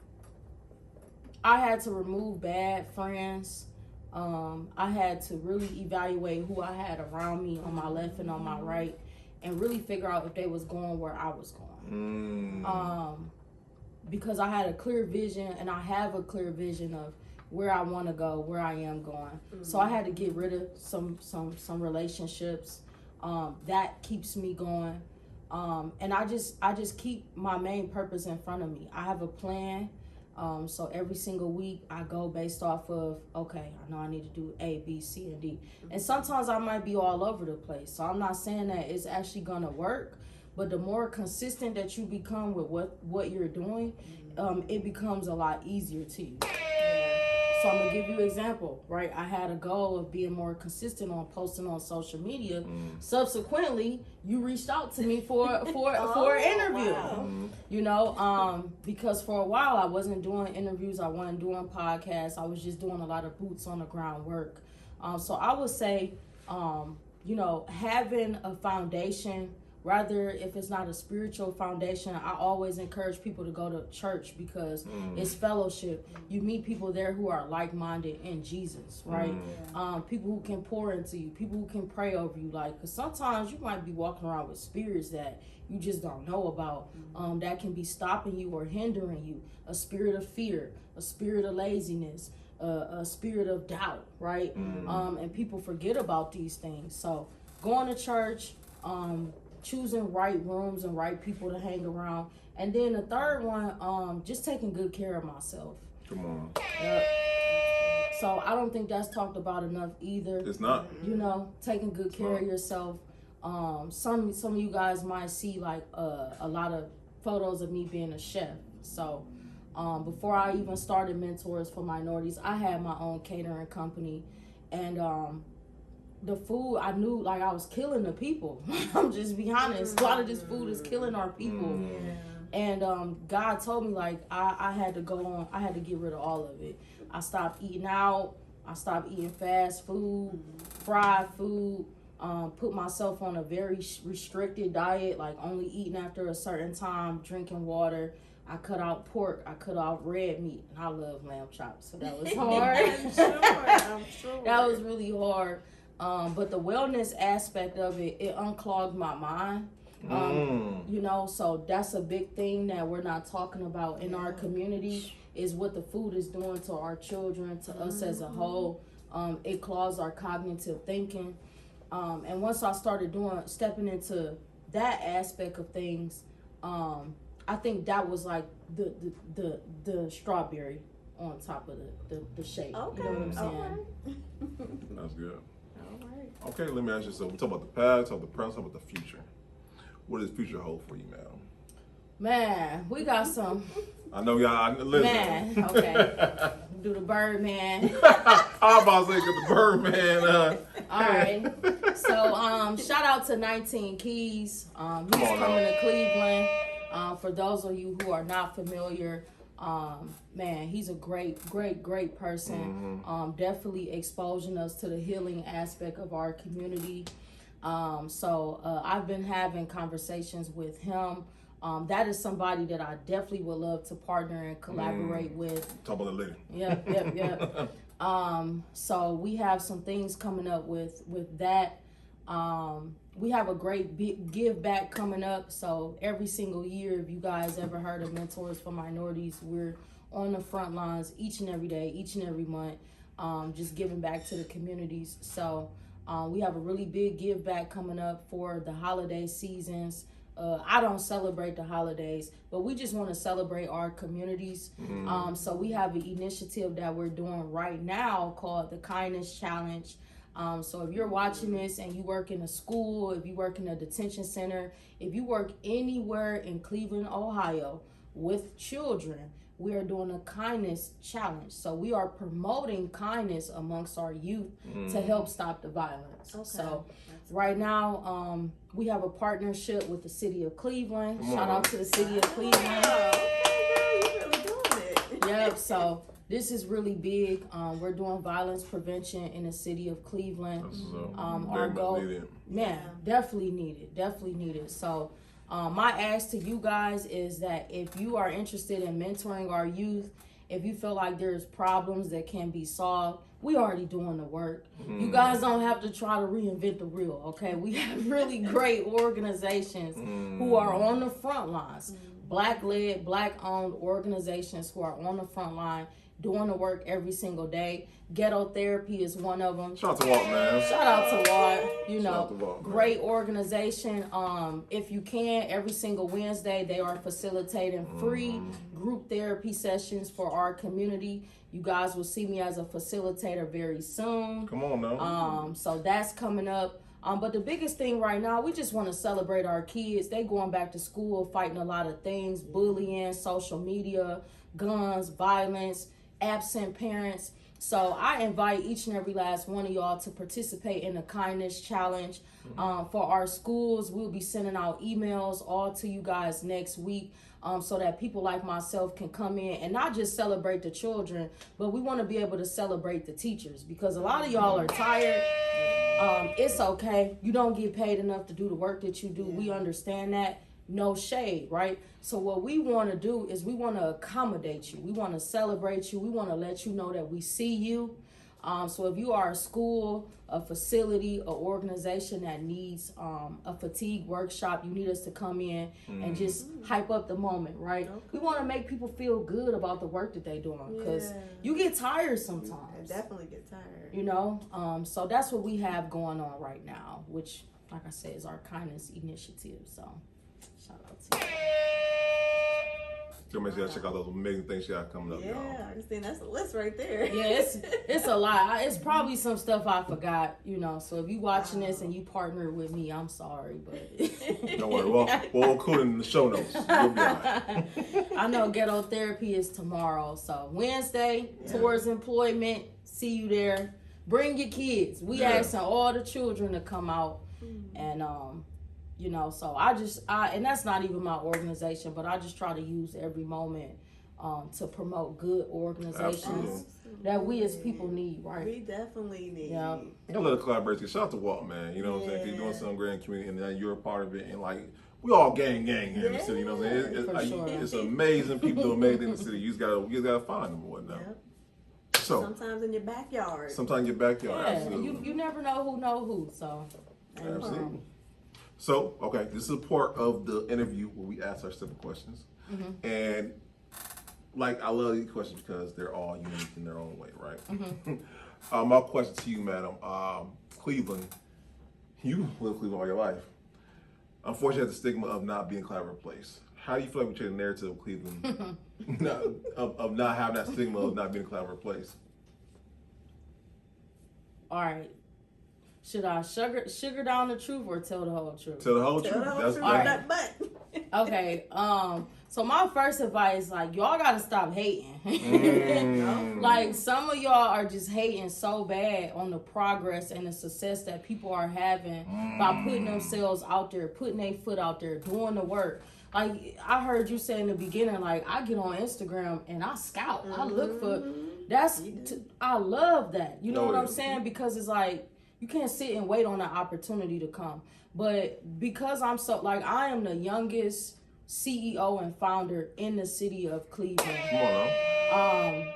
I had to remove bad friends. I had to really evaluate who I had around me on my left and on my right, and really figure out if they was going where I was going. Because I had a clear vision, and I have a clear vision of where I want to go, where I am going. So I had to get rid of some relationships. That keeps me going. And I just keep my main purpose in front of me. I have a plan. So every single week I go based off of, okay, I know I need to do A, B, C, and D. And sometimes I might be all over the place. So I'm not saying that it's actually gonna work, but the more consistent that you become with what you're doing, it becomes a lot easier to you. So I'm gonna give you an example, right? I had a goal of being more consistent on posting on social media. Subsequently, you reached out to me for an interview. Wow. You know, because for a while I wasn't doing interviews, I wasn't doing podcasts, I was just doing a lot of boots on the ground work. So I would say, you know, having a foundation, rather if it's not a spiritual foundation, I always encourage people to go to church because it's fellowship. You meet people there who are like-minded in Jesus, right? People who can pour into you, people who can pray over you. Like, because sometimes you might be walking around with spirits that you just don't know about, that can be stopping you or hindering you. A spirit of fear, a spirit of laziness, a spirit of doubt, right? And people forget about these things. So going to church, choosing right rooms and right people to hang around. And then the third one, just taking good care of myself. Come on. Yep. So I don't think that's talked about enough either. It's not. You know, taking good care of yourself. Some of you guys might see like a lot of photos of me being a chef. So before I even started Mentors for Minorities, I had my own catering company. And the food, I knew like I was killing the people. I'm just be honest. A lot of this food is killing our people. And God told me like I had to go on, I had to get rid of all of it. I stopped eating out. I stopped eating fast food, fried food, put myself on a very restricted diet, like only eating after a certain time, drinking water. I cut out pork, I cut out red meat, and I love lamb chops, so that was hard. I'm sure. That was really hard. But the wellness aspect of it unclogged my mind. You know, so that's a big thing that we're not talking about in our community, is what the food is doing to our children, to us as a whole. It clogs our cognitive thinking. And once I started stepping into that aspect of things, I think that was like the strawberry on top of the shake. Okay. You know what I'm saying? All right. That's good. All right. Okay, let me ask you something. We talk about the past, talk about the present, talk about the future. What does the future hold for you, madam? Man, we got some. I know y'all. Listen. Man, okay. Do the Birdman. I'm about to say, get the Birdman. All right. So, shout out to 19 Keys. He's coming to Cleveland. For those of you who are not familiar, man, he's a great person. Definitely exposing us to the healing aspect of our community. So I've been having conversations with him. That is somebody that I definitely would love to partner and collaborate with. Talk about it later. Yep. So we have some things coming up with that. We have a great big give back coming up. So every single year, if you guys ever heard of Mentors for Minorities, we're on the front lines each and every day, each and every month, just giving back to the communities. So we have a really big give back coming up for the holiday seasons. I don't celebrate the holidays, but we just want to celebrate our communities. So we have an initiative that we're doing right now called the Kindness Challenge. So if you're watching this and you work in a school, if you work in a detention center, if you work anywhere in Cleveland, Ohio with children, we are doing a kindness challenge. So we are promoting kindness amongst our youth to help stop the violence. Okay. So right now, we have a partnership with the city of Cleveland. Shout out to the city of Cleveland. Okay, girl, you really doing it. Yep. So this is really big. We're doing violence prevention in the city of Cleveland. Our goal, man, definitely needed. So my ask to you guys is that if you are interested in mentoring our youth, if you feel like there's problems that can be solved, we already doing the work. You guys don't have to try to reinvent the wheel, okay? We have really great organizations who are on the front lines. Black-led, Black-owned organizations who are on the front line doing the work every single day. Ghetto Therapy is one of them. Shout out to Walt, man. Shout out to Walt. You know, Walt, great organization. If you can, every single Wednesday, they are facilitating free group therapy sessions for our community. You guys will see me as a facilitator very soon. Come on now. So that's coming up. But the biggest thing right now, we just want to celebrate our kids. They going back to school, fighting a lot of things, bullying, social media, guns, violence, absent parents. So I invite each and every last one of y'all to participate in the Kindness Challenge. For our schools, we'll be sending out emails all to you guys next week. So that people like myself can come in and not just celebrate the children, but we want to be able to celebrate the teachers, because a lot of y'all are tired. It's okay. You don't get paid enough to do the work that you do. We understand that. No shade, right? So what we want to do is we want to accommodate you. We want to celebrate you. We want to let you know that we see you. So if you are a school, a facility, an organization that needs a fatigue workshop, you need us to come in and just hype up the moment, right? Okay. We want to make people feel good about the work that they're doing, because you get tired sometimes. I definitely get tired. You know, so that's what we have going on right now, which, like I said, is our kindness initiative. So shout out to you. So make sure y'all check out those amazing things you got coming up, y'all. Yeah, Augustine, that's a list right there. Yeah, it's a lot. It's probably some stuff I forgot, you know. So if you watching this and you partner with me, I'm sorry, but don't worry. We'll include it in the show notes. You'll be all right. I know Ghetto Therapy is tomorrow, so Wednesday towards employment. See you there. Bring your kids. We asking all the children to come out, and you know, so and that's not even my organization, but I just try to use every moment to promote good organizations that we as people need, right? We definitely need. Yeah. I love the collaboration. Shout out to Walt, man. You know what I'm saying? He's doing something great in the community, and then you're a part of it, and like, we all gang here in the city, you know what I'm saying? It's amazing people do amazing in the city. You just gotta find them and whatnot. Yep. So sometimes in your backyard. Absolutely. You never know who, so. Absolutely. So, okay, this is a part of the interview where we ask our simple questions. And, like, I love these questions because they're all unique in their own way, right? My question to you, madam, Cleveland, you live Cleveland all your life. Unfortunately, the stigma of not being a collaborative place. How do you feel like we change the narrative of Cleveland of not having that stigma of not being a collaborative place? All right. Should I sugar down the truth or tell the whole truth? Tell the whole truth. That's Right. But Okay. So my first advice, like, y'all gotta stop hating. Like, some of y'all are just hating so bad on the progress and the success that people are having by putting themselves out there, putting their foot out there, doing the work. Like, I heard you say in the beginning, like, I get on Instagram and I scout. I look for, I love that. You know what I'm saying? Because it's like, you can't sit and wait on an opportunity to come. But because I'm so, like, I am the youngest CEO and founder in the city of Cleveland. Come on now.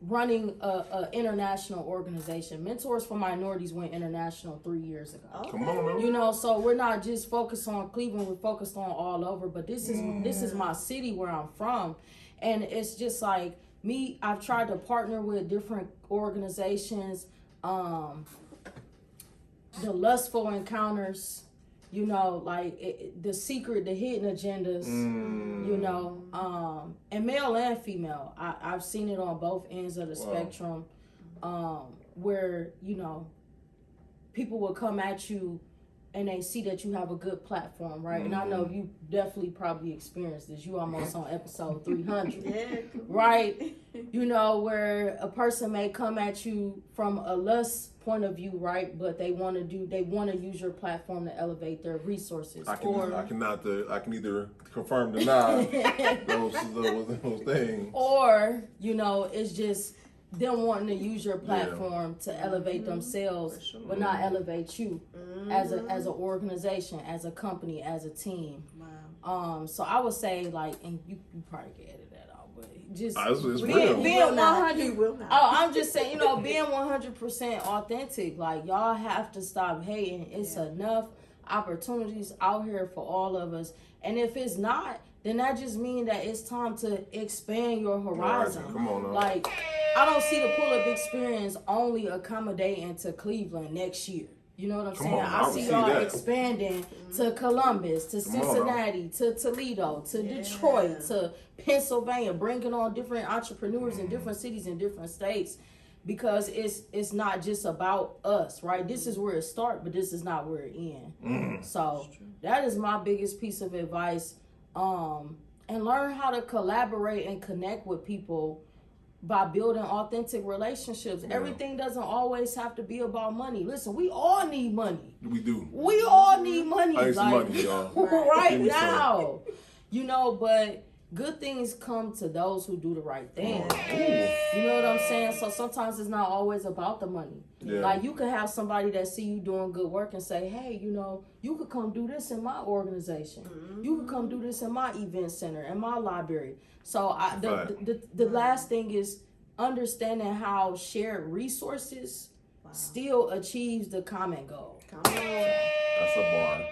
Running a international organization. Mentors for Minorities went international 3 years ago. okay. Come on now. You know, so we're not just focused on Cleveland, we're focused on all over. But this is my city where I'm from. And it's just like me, I've tried to partner with different organizations, the Lustful Encounters, you know, like the secret, the hidden agendas, you know, and male and female. I've seen it on both ends of the spectrum, where, you know, people will come at you and they see that you have a good platform, right? And I know you definitely probably experienced this. You almost on episode 300, right? You know, where a person may come at you from a lust point of view, right? But they want to use your platform to elevate their resources. I can either confirm or deny those things. Or, you know, it's just them wanting to use your platform to elevate themselves, but not elevate you as an organization, as a company, as a team. Wow. So I would say, like, and you probably can edit that out, but just It's being real. 100. Will not. Oh, I'm just saying, you know, being 100% authentic. Like, y'all have to stop hating. It's enough opportunities out here for all of us, and if it's not, then that just means that it's time to expand your horizon. Come on now. Like, I don't see the pull-up experience only accommodating to Cleveland next year. You know what I'm saying? I see y'all expanding to Columbus, to Cincinnati, to Toledo, to Detroit, to Pennsylvania, bringing on different entrepreneurs in different cities and different states, because it's not just about us, right? This is where it starts, but this is not where it ends. So that is my biggest piece of advice. And learn how to collaborate and connect with people by building authentic relationships. Everything doesn't always have to be about money. Listen, we all need money. We do. We all need money. I need some money, y'all. Right now. You know, but good things come to those who do the right thing. You know what I'm saying? So sometimes it's not always about the money. Like, you could have somebody that see you doing good work and say, hey, you know, you could come do this in my organization. You could come do this in my event center, in my library. So the last thing is understanding how shared resources still achieves the common goal. That's a bar.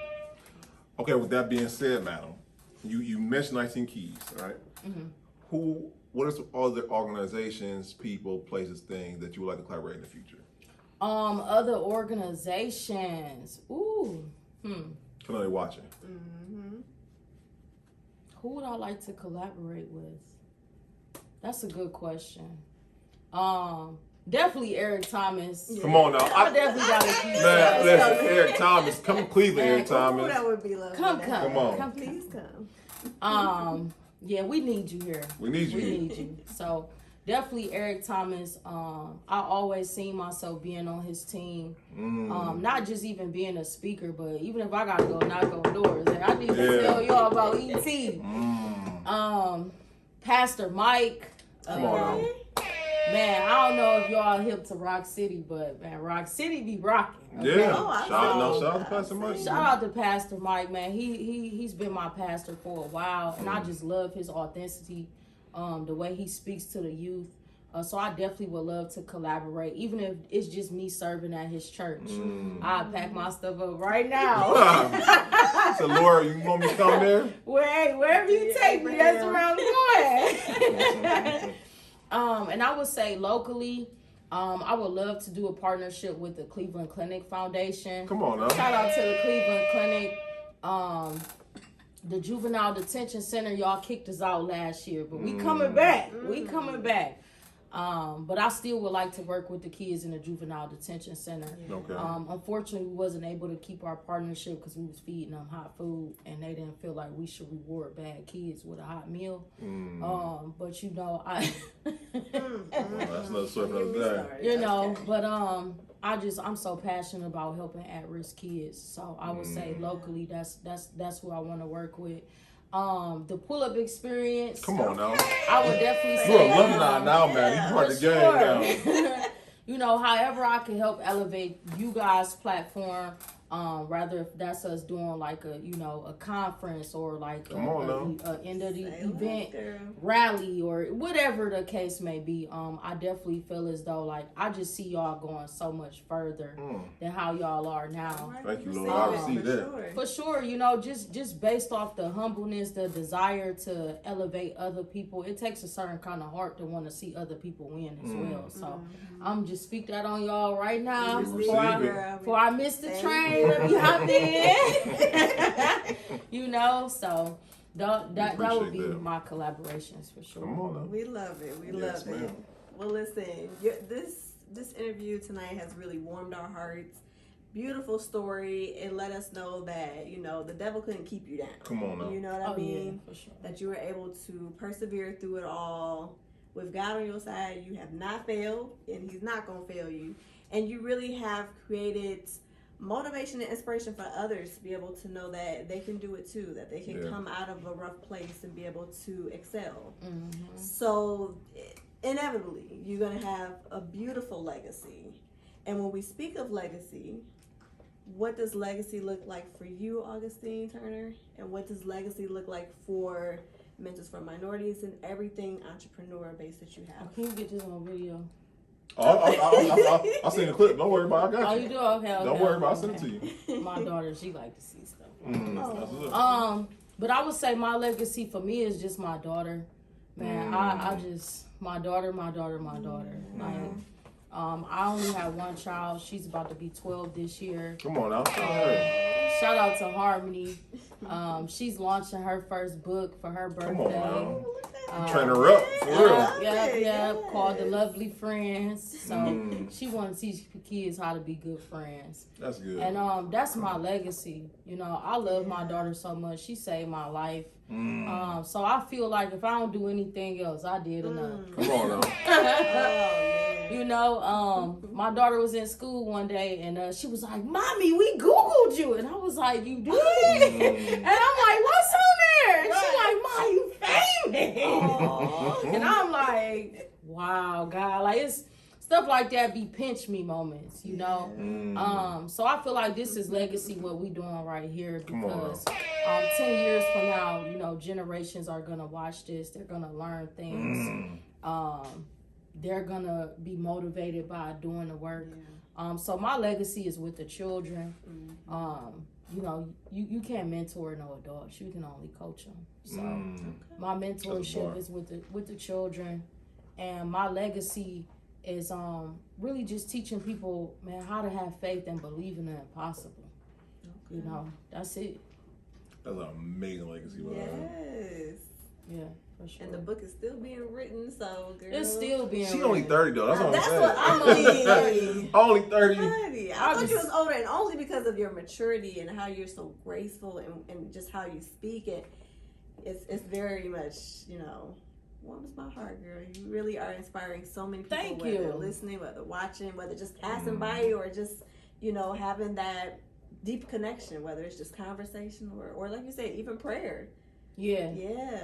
Okay, with that being said, madam, you mentioned 19 Keys, right? What are some other organizations, people, places, things that you would like to collaborate in the future? Other organizations. Can they watching? Who would I like to collaborate with? That's a good question. Definitely Eric Thomas. Come on now. I definitely got to keep Man, listen, Eric Thomas. Come to Cleveland, Eric Thomas. That would be lovely. Come on. Come. Please come. Yeah, we need you here. We need you. We need you. So definitely Eric Thomas. I always seen myself being on his team. Not just even being a speaker, but even if I gotta go knock on doors, like, I need to tell y'all about ET. Pastor Mike. Come on now. Man, I don't know if y'all hip to Rock City, but man, Rock City be rocking. Okay? Yeah. Shout out to Pastor Mike. Shout out to Pastor Mike, man. He's been my pastor for a while, and I just love his authenticity, the way he speaks to the youth. So I definitely would love to collaborate, even if it's just me serving at his church. I'll pack my stuff up right now. So, Laura, you want me to come there? Wherever you take me, that's where I'm going. And I would say locally, I would love to do a partnership with the Cleveland Clinic Foundation. Come on now. Shout out to the Cleveland Clinic. the juvenile detention center, y'all kicked us out last year, but we coming back. We coming back. But I still would like to work with the kids in the juvenile detention center. Okay. Unfortunately, we wasn't able to keep our partnership because we was feeding them hot food, and they didn't feel like we should reward bad kids with a hot meal. But you know, That's another story for another day. you know, but I'm so passionate about helping at-risk kids. So I would say locally, that's who I want to work with. The pull-up experience. Come on now. I would definitely say. You're an alumni now, man. You part of the game now. You know, however I can help elevate you guys' platform, rather if that's us doing like a conference or like a end of the event rally or whatever the case may be. I definitely feel as though like I just see y'all going so much further than how y'all are now. Thank you, Lord. I see that. For sure, you know, just based off the humbleness, the desire to elevate other people, it takes a certain kind of heart to want to see other people win as well. So I'm just speak that on y'all right now before I miss the train. Let me hop in. You know, so that would be my collaborations for sure. Come on now. We love it. We love it. Well, listen, this interview tonight has really warmed our hearts. Beautiful story, and let us know that, you know, the devil couldn't keep you down. Come on now. You know what I mean? Yeah, for sure. That you were able to persevere through it all. With God on your side, you have not failed, and He's not going to fail you. And you really have created motivation and inspiration for others to be able to know that they can do it too, that they can come out of a rough place and be able to excel. So inevitably, you're going to have a beautiful legacy. And when we speak of legacy, what does legacy look like for you, Augustine Turner? And what does legacy look like for Mentors for Minorities and everything entrepreneur based that you have? Can you get this on video? I'll send a clip. Don't worry about it. I got you. Oh, you do? Okay. Don't worry about it. I'll send it to you. My daughter, she like to see stuff. But I would say my legacy for me is just my daughter. Man, I just my daughter. Like, I only have one child. She's about to be 12 this year. Come on now. Shout out to Harmony. She's launching her first book for her birthday. Come on now. Train her up, for real. Yeah, called The Lovely Friends. So she wants to teach kids how to be good friends. That's good. And that's my legacy. You know, I love my daughter so much. She saved my life. So I feel like if I don't do anything else, I did enough. Come on now. You know, my daughter was in school one day and she was like, "Mommy, we Googled you." And I was like, "You did?" And I'm like, "What's on there?" And she's like, "Ma, you famous." And I'm like, wow, God, like it's stuff like that be pinch me moments, you know? So I feel like this is legacy, what we doing right here, because 10 years from now, you know, generations are gonna watch this, they're gonna learn things. They're gonna be motivated by doing the work. So my legacy is with the children. You know, you can't mentor no adults. You can only coach them. So my mentorship is with the children, and my legacy is really just teaching people, man, how to have faith and believe in the impossible. You know, that's it. That's an amazing legacy. Yes. Yeah. For sure. And the book is still being written, so girl. It's still being She only 30 though. That's what I'm saying. What I'm mean. Only 30. I thought you was older, and only because of your maturity and how you're so graceful and just how you speak it. It's very much, you know, warms my heart, girl. You really are inspiring so many people. Thank whether you. Listening, whether watching, whether just passing by you, or just, you know, having that deep connection. Whether it's just conversation or like you said, even prayer. Yeah,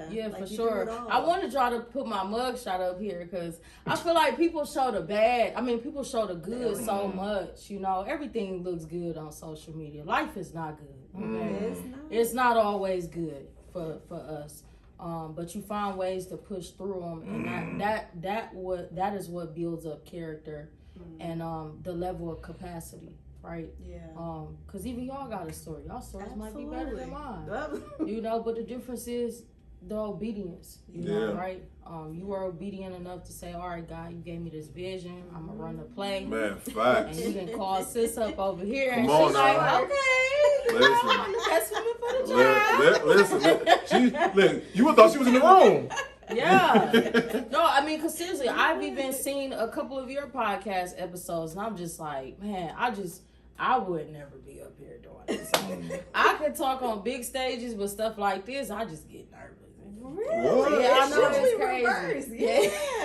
like for you sure. do it all. I want to try to put my mugshot up here because I feel like people show the bad. I mean, people show the good so much. You know, everything looks good on social media. Life is not good. Okay? It's not always good for us. But you find ways to push through them, and that is what builds up character and the level of capacity. Right? Yeah. Because even y'all got a story. Y'all stories might be better than mine. You know, but the difference is the obedience. You know, right? You were obedient enough to say, "All right, God, you gave me this vision. I'm gonna run the play." Man, facts. And you can call sis up over here, and Come on she's now. like, "Okay, you know, I'm the best woman for the job." Listen, you would thought she was in the room. Yeah. No, I mean, because seriously, I've even seen a couple of your podcast episodes, and I'm just like, man, I would never be up here doing this. I could talk on big stages, but stuff like this, I just get nervous. Really? Yeah, I know It's it's reverse. crazy.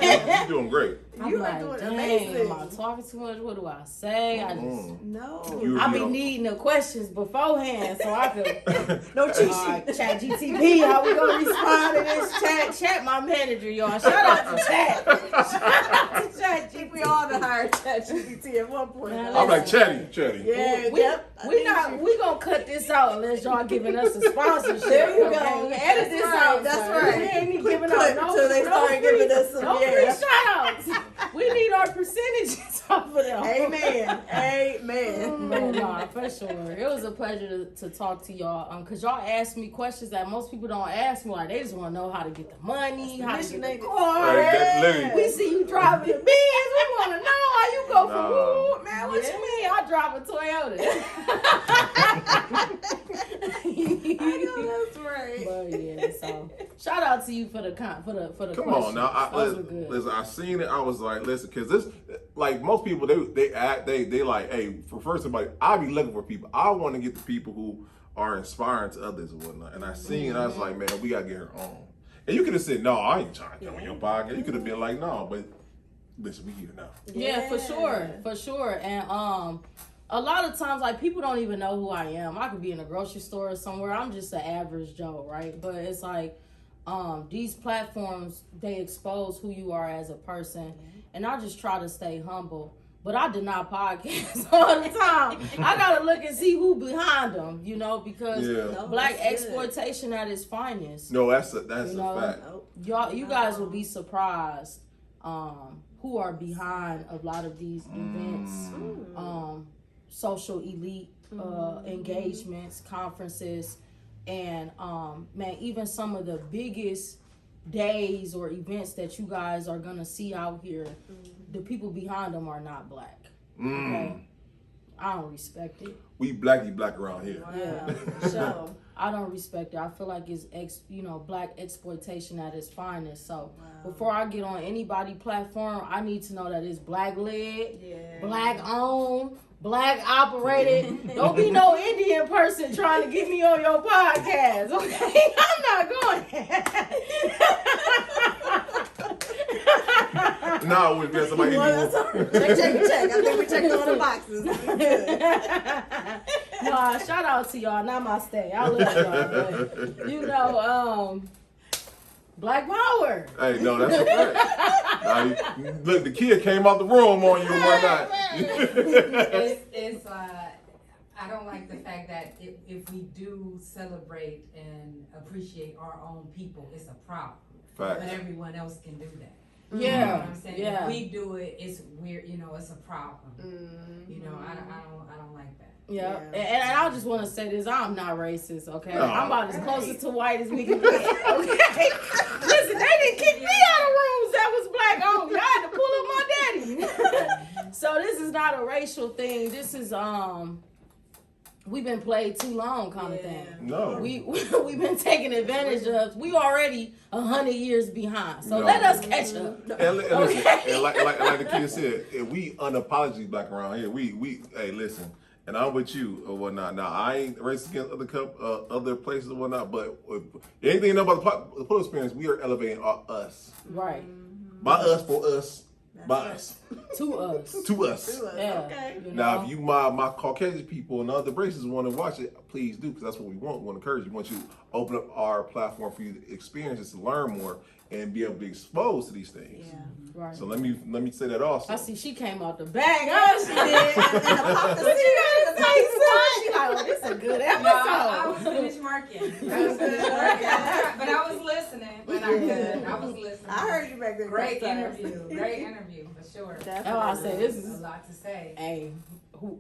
Yeah. You're doing great. You like, are doing dang, amazing. am I talking too much? What do I say? I just... No. I be needing the questions beforehand so I could. No cheat Alright, sheet. Chat GTP, how we gonna respond to this chat? Chat my manager, y'all. Shout out to Chat. Shout out to Chat We GTP. all done hired ChatGPT at one point. I'm like chatty. Yeah, We gonna cut this out unless y'all giving us a sponsorship. There you okay? go. Edit this out. That's sir. right. We ain't even Quick giving clip out till they start giving us some. no free shout outs. We need our percentages off of them. Amen. Amen. Nah, for sure. It was a pleasure to talk to y'all. Cause y'all asked me questions that most people don't ask me. Like they just want to know how to get the money, how to get the car. That's literally- We see you driving a Benz. We want to know how you go from Nah. man. What you mean? I drive a Toyota. I know that's right. But yeah, so shout out to you for the Come questions. on now, Those were good. listen. I seen it. I was like, listen, because this, like most people, they like, hey, for first of all, I be looking for people. I want to get the people who are inspiring to others and whatnot. And I seen, I was like, man, we gotta get her on. And you could have said, no, I ain't trying to come on your podcast. You could have been like, no, but listen, we here now. Yeah, for sure. And a lot of times, like, people don't even know who I am. I could be in a grocery store or somewhere. I'm just an average Joe, right? But it's like, these platforms, they expose who you are as a person. And I just try to stay humble. But I deny podcasts all the time. I got to look and see who behind them, you know, because black exploitation at its finest. No, that's a fact. You guys will be surprised who are behind a lot of these events, social elite engagements, conferences, and man, even some of the biggest days or events that you guys are gonna see out here, the people behind them are not black. Okay, I don't respect it. We black around here. Yeah, so I don't respect it. I feel like it's black exploitation at its finest. So before I get on anybody platform, I need to know that it's black led, black owned, black operated. Don't be no Indian person trying to get me on your podcast. Okay, I'm not going. No, we've got somebody. Check. I think we checked all the boxes. No, shout out to y'all. Namaste. I love y'all. But, Black power. Hey, no, that's a fact. Now, look, the kid came out the room on you and whatnot. I don't like the fact that if we do celebrate and appreciate our own people, it's a problem. Fact. But everyone else can do that. Yeah. You know what I'm saying? Yeah. If we do it, it's weird. It's a problem. You know, I don't like that. Yeah. And I just want to say this: I'm not racist. Okay, No. I'm about as close to white as we can get. Okay. Listen, they didn't kick me out of rooms that was black owned. Y'all had to pull up my daddy. So this is not a racial thing. This is we've been played too long kind of thing. No. We've been taken advantage of. We already 100 years behind. So let us catch up. And listen, and like the kid said, if we unapologetically black around here, we hey, listen, and I'm with you or whatnot. Now, I ain't racist against other places or whatnot, but anything you know about the political experience, we are elevating us. Right. By us, for us, by us. To us. To us. Yeah. Okay. You Now, know? if you my Caucasian people and other races want to watch it, please do, because that's what we want. We want to encourage you. We want you to open up our platform for you to experience this, to learn more, and be able to be exposed to these things. Yeah. Right. So let me say that also. I see she came out the bag. Oh, she did. And pop the She like, oh, this is a good episode. I was finished marking. But I was listening. But I was listening. I heard you back there. Great interview for sure. Oh, I say this A is. lot to say. Hey,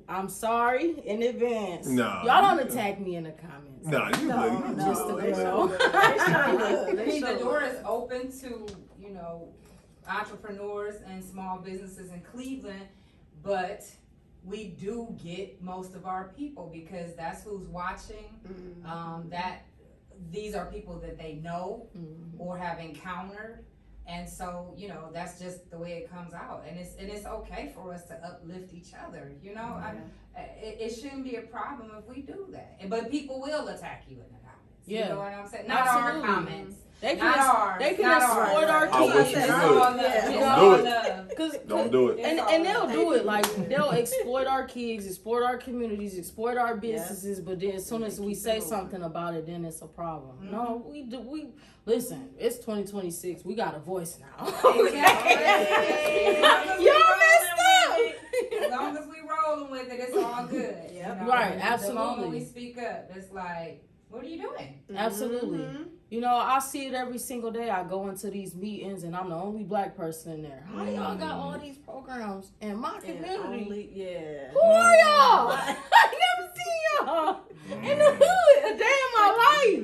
I'm sorry in advance. No. Y'all don't attack me in the comments. Nah, you good. Just a girl. The door is open to, entrepreneurs and small businesses in Cleveland, but we do get most of our people because that's who's watching. That these are people that they know or have encountered. And so, you know, that's just the way it comes out. And it's okay for us to uplift each other. You know, it shouldn't be a problem if we do that. But people will attack you in the comments. Yeah. You know what I'm saying? Not Absolutely. our comments. They can Not ours. They can Not exploit ours. our I wish kids. you It's could. all love. Yeah. It's Don't all do it. love. Don't do it. And they'll do it, like they'll exploit our kids, exploit our communities, exploit our businesses, but then as soon as we say something about it, then it's a problem. No, we listen, it's 2026, we got a voice now. Exactly. Y'all messed up. As long as we rolling with it, it's all good. Yep. You know? Right, The absolutely. moment we speak up, it's like, what are you doing? Absolutely. You know, I see it every single day. I go into these meetings and I'm the only black person in there. How y'all got all these programs in my community? Who are y'all? I never seen y'all in the hood a day in my life.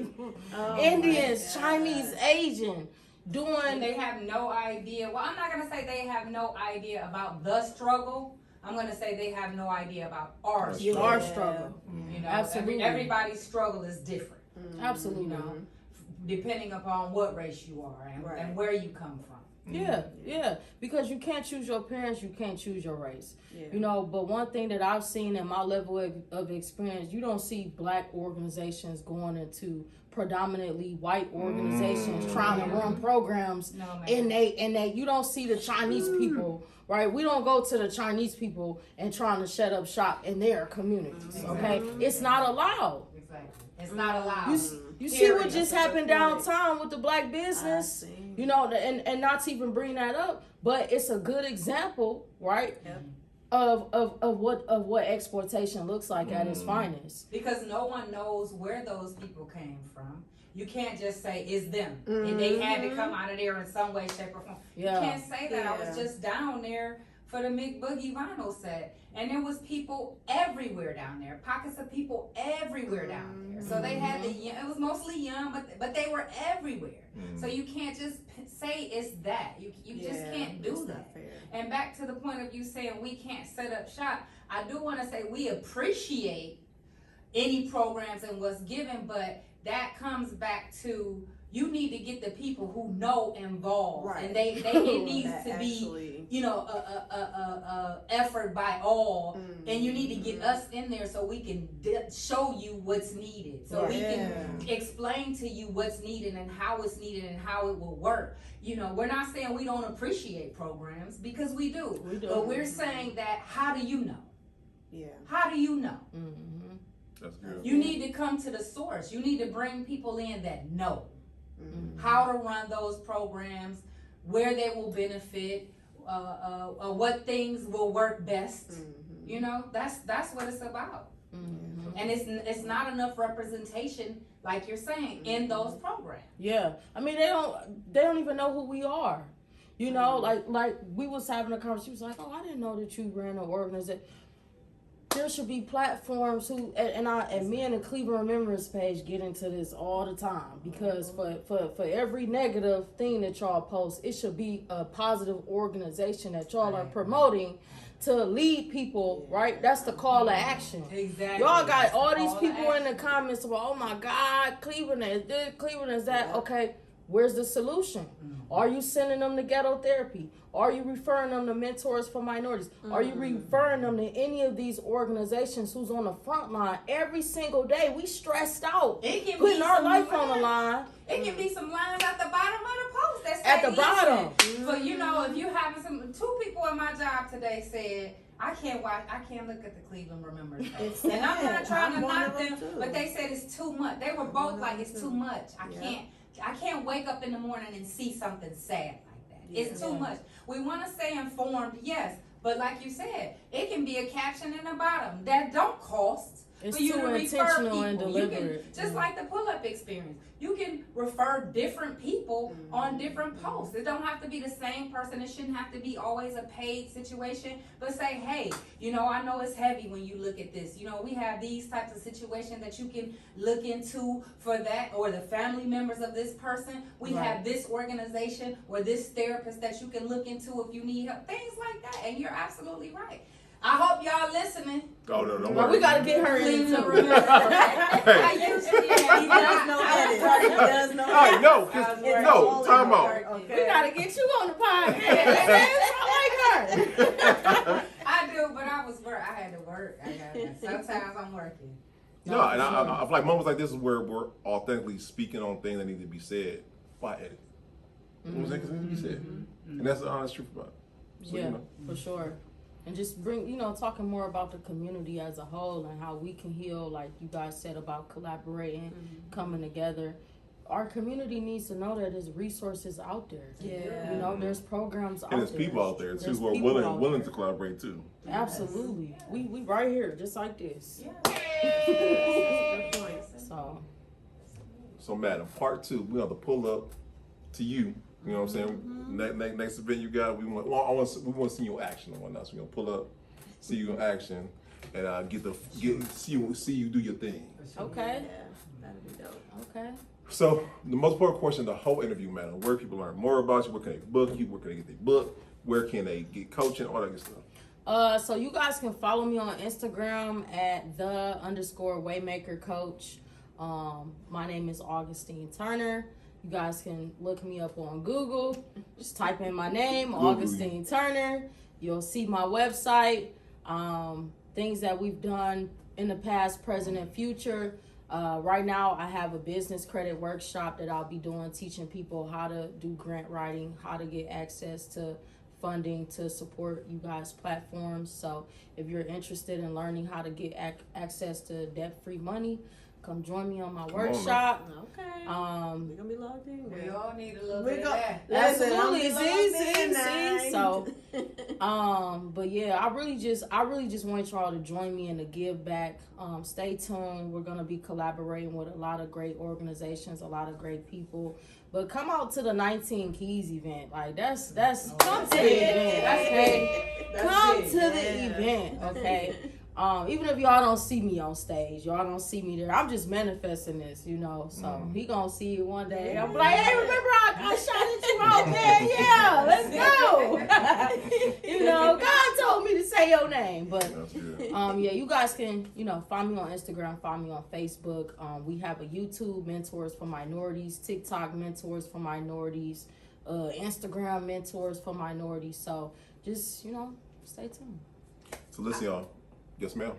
Oh, Indians, my Chinese, God. Asian, And doing. they have no idea. Well, I'm not going to say they have no idea about the struggle. I'm going to say they have no idea about our struggle. Our struggle. You know, Absolutely. everybody's struggle is different. Absolutely. You know, depending upon what race you are and where you come from. Yeah, because you can't choose your parents, you can't choose your race. Yeah. You know, but one thing that I've seen in my level of experience, you don't see black organizations going into predominantly white organizations trying to run programs No, man. and they you don't see the Chinese people, right? We don't go to the Chinese people and trying to set up shop in their communities, okay? It's not allowed. Exactly. It's not allowed. You see what Period. just happened downtown with the black business, you know, and not to even bring that up, but it's a good example, right? Yep. Of what exploitation looks like at its finest. Because no one knows where those people came from. You can't just say it's them. And they had to come out of there in some way, shape, or form. Yeah. You can't say that. I was just down there for the McBoogie vinyl set. And there was people everywhere down there. Pockets of people everywhere down there. So they had it was mostly young, but they were everywhere. So you can't just say it's that. You just can't do that. And back to the point of you saying we can't set up shop, I do want to say we appreciate any programs and what's given, but that comes back to you need to get the people who know involved, and it needs to be, you know, a effort by all, and you need to get us in there so we can show you what's needed, so we can explain to you what's needed and how it's needed and how it will work. You know, we're not saying we don't appreciate programs, because we do. But we're saying that how do you know? Yeah. How do you know? That's good. You need to come to the source. You need to bring people in that know how to run those programs, where they will benefit, what things will work best. You know, that's what it's about. And it's not enough representation, like you're saying, in those programs. Yeah, I mean they don't even know who we are. You know, like we was having a conversation. She was like, "Oh, I didn't know that you ran an organization." There should be platforms who and me and the Cleveland Remembrance page get into this all the time, because for every negative thing that y'all post, it should be a positive organization that y'all are promoting to lead people, right? That's the call to action. Exactly. Y'all got all these people in the comments about, oh my God, Cleveland is this, Cleveland is that. Okay, where's the solution? Are you sending them to ghetto therapy? Are you referring them to mentors for minorities? Are you referring them to any of these organizations who's on the front line every single day? We stressed out, putting our life on the line. It can be some lines at the bottom of the post that say, At the bottom. But you know, if you having two people in my job today said, I can't look at the Cleveland Remembrance page. And I'm not trying to knock them, but they said it's too much. They were both like, it's too much. I can't wake up in the morning and see something sad like that. It's too much. We want to stay informed, yes, but like you said, it can be a caption in the bottom that don't cost It's for you too to refer intentional people. and You deliberate. can, just like the pull-up experience, you can refer different people on different posts. It don't have to be the same person. It shouldn't have to be always a paid situation, but say, hey, you know, I know it's heavy when you look at this. You know, we have these types of situations that you can look into for that, or the family members of this person. We have this organization or this therapist that you can look into if you need help. Things like that, and you're absolutely right. I hope y'all listening. Oh, no, don't Well, worry. we got to get her in Cleveland too. Remembrance. I usually am. There's no edit. does know. Hey, no, It's no, all time in out. work, okay? We gotta get you on the podcast. I like her. I do, but I had to work. Sometimes I'm working. No, and I feel like moments like this is where we're authentically speaking on things that need to be said by edit. You know what I'm saying? 'Cause it needs to be said. And that's the honest truth about it. So, Yeah, you know. for sure. And just bring, talking more about the community as a whole and how we can heal, like you guys said about collaborating, coming together. Our community needs to know that there's resources out there. Yeah. There's programs out there. And there's people out there too There's who are people out willing there. to collaborate too. Absolutely. We right here, just like this. Good point. So, Madam, part 2, we have to pull up to you. You know what I'm saying? Next event you got, we want to see you in action and whatnot. So we're gonna pull up, see you in action, and see you do your thing. okay. Yeah, that'd be dope. Okay. So the most important question, the whole interview, Madam, where people learn more about you, where can they book you, where can they get their book, where can they get coaching, all that good stuff. So you guys can follow me on Instagram at _Waymaker Coach. My name is Augustine Turner. You guys can look me up on Google. Just type in my name, Augustine Turner. You'll see my website, things that we've done in the past, present, and future. Right now, I have a business credit workshop that I'll be doing, teaching people how to do grant writing, how to get access to funding to support you guys' platforms. So if you're interested in learning how to get access to debt-free money, come join me on my workshop. Okay. We're gonna be logged in. We all need a little We bit go- of that. Absolutely, Listen, I'm see. logged in. So, but yeah, I really just want y'all to join me and to give back. Stay tuned. We're gonna be collaborating with a lot of great organizations, a lot of great people. But come out to the 19 Keys event. Like that's come to the event, okay? Come to the event, okay? Even if y'all don't see me on stage, y'all don't see me there, I'm just manifesting this, so he gonna see it one day. I'm like, hey, remember I shouted you out, man? Yeah, let's go. God told me to say your name. But That's good. yeah, you guys can, find me on Instagram, find me on Facebook. We have a YouTube, Mentors for Minorities, TikTok, Mentors for Minorities, Instagram, Mentors for Minorities. So just, stay tuned. So listen, y'all. Yes, ma'am.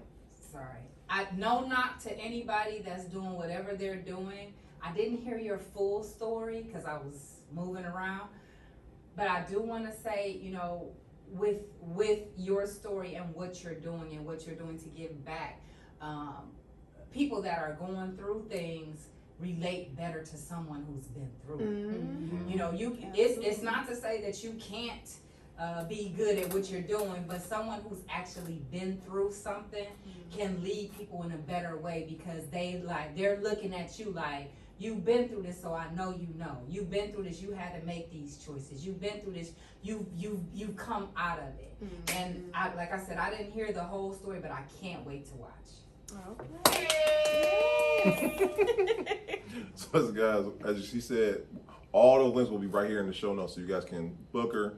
Sorry. I no knock to anybody that's doing whatever they're doing. I didn't hear your full story because I was moving around. But I do want to say, with your story and what you're doing to give back, people that are going through things relate better to someone who's been through it. It's not to say that you can't be good at what you're doing, but someone who's actually been through something can lead people in a better way because they're looking at you like, you've been through this, so I know you've been through this, you had to make these choices, you've been through this, you've come out of it. And like I said, I didn't hear the whole story, but I can't wait to watch. Okay. So guys, as she said, all those links will be right here in the show notes so you guys can book her,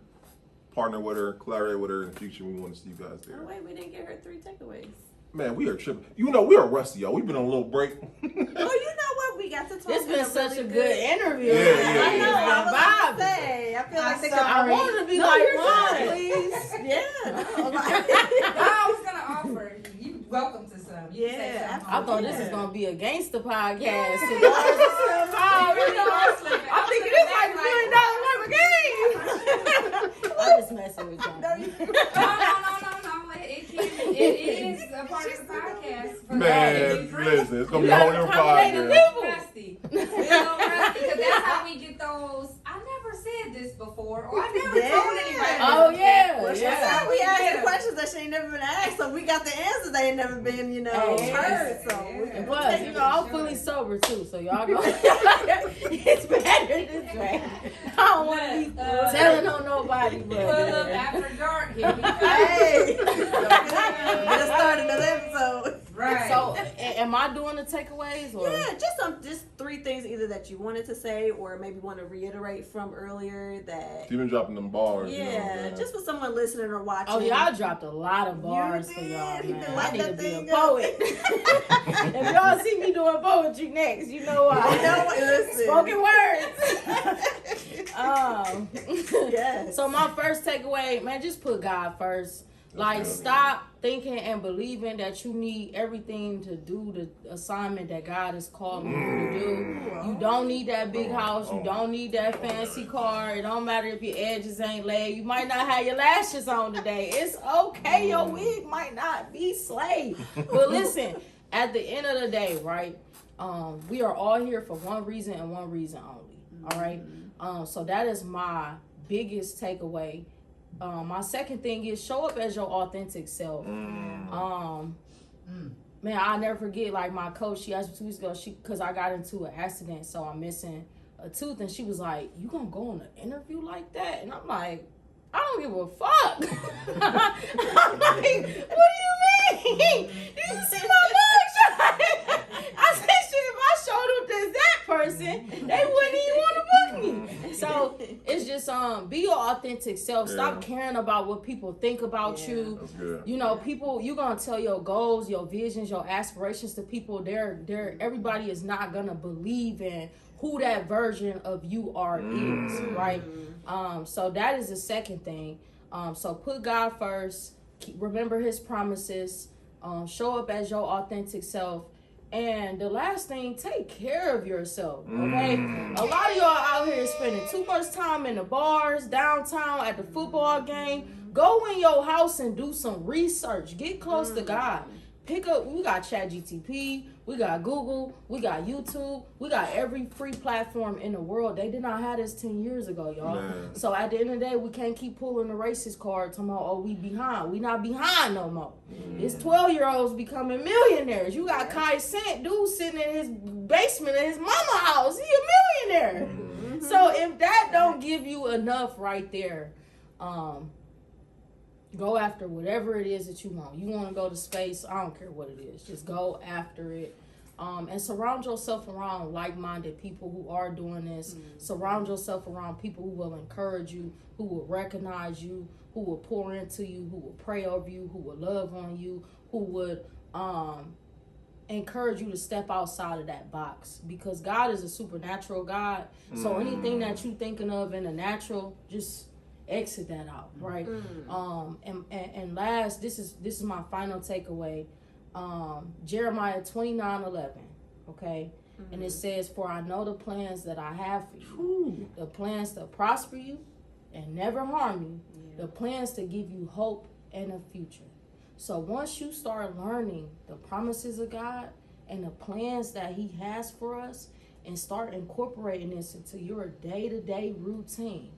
partner with her, collaborate with her in the future. We want to see you guys there. Oh wait, we didn't get her 3 takeaways. Man, we are tripping. We are rusty, y'all. We've been on a little break. Oh, you know what? We got to talk. It's been such a good interview. Yeah. I know. I was Vibe. gonna say. I feel like they could. I wanted to be No, like you're Ron, good. please. Yeah. No, I was gonna offer you welcome to some. You can say Yeah, something. I thought this was gonna be a gangster podcast. I'm thinking this like $1 million worth of game. I'm just messing with y'all. No. It is a part of the podcast. For Man, listen, it's gonna be a whole new Accommodating podcast. people. Rusty. We're a little rusty because that's how we get those. I never said this before, or I never told anybody. Oh yeah, Well, she yeah. said we asked questions that she ain't never been asked, so we got the answers they ain't never been, heard. So we And plus, I'm fully sober too, so y'all go. It's better this way. I don't want to be telling on nobody, Pull up but after dark. Here we go. Hey, just started this episode. Right. So, am I doing the takeaways or? Yeah, just 3 things either that you wanted to say or maybe want to reiterate from earlier that. You've been dropping them bars. Yeah, you know what I'm saying? just for someone listening or watching. Oh, y'all dropped a lot of bars for did. y'all, You man. can I light need to that be a thing up. poet. If y'all see me doing poetry next, you know why. You know what? Listen. Spoken words. Yes. So my first takeaway, man, just put God first. Like, stop thinking and believing that you need everything to do the assignment that God is calling you to do. You don't need that big house. You don't need that fancy car. It don't matter if your edges ain't laid. You might not have your lashes on today. It's okay. Your wig might not be slayed. But listen, at the end of the day, right, we are all here for one reason and one reason only. All right? So that is my biggest takeaway. My second thing is show up as your authentic self. Man, I'll never forget, like, my coach, she asked me 2 weeks ago, because I got into an accident, so I'm missing a tooth, and she was like, you gonna go on an interview like that? And I'm like, I don't give a fuck. I'm like, what do you mean? Did you see my mugshot? I said, shit, if I showed up as that person, they wouldn't even want to book me. So it's just be your authentic self. Stop caring about what people think about you. That's good. You know, people, you're gonna tell your goals, your visions, your aspirations to people. Everybody is not gonna believe in who that version of you are is, right? So that is the second thing. So put God first. Remember His promises. Show up as your authentic self. And the last thing, take care of yourself, okay? A lot of y'all out here spending too much time in the bars, downtown, at the football game. Go in your house and do some research. Get close to God. Pick up, we got ChatGTP, we got Google, we got YouTube, we got every free platform in the world. They did not have this 10 years ago, y'all. Man. So at the end of the day, we can't keep pulling the racist card talking about, oh, we behind. We not behind no more. It's 12-year-olds becoming millionaires. You got Kai Sant, dude sitting in his basement in his mama house. He a millionaire. So if that don't give you enough right there, go after whatever it is that you want. You want to go to space, I don't care what it is. Just go after it. And surround yourself around like-minded people who are doing this. Surround yourself around people who will encourage you, who will recognize you, who will pour into you, who will pray over you, who will love on you, who would encourage you to step outside of that box. Because God is a supernatural God. So anything that you're thinking of in the natural, just exit that out, right? And last, this is my final takeaway. Jeremiah 29:11, okay? And it says, for I know the plans that I have for you, the plans to prosper you and never harm you, the plans to give you hope and a future. So once you start learning the promises of God and the plans that He has for us and start incorporating this into your day-to-day routine,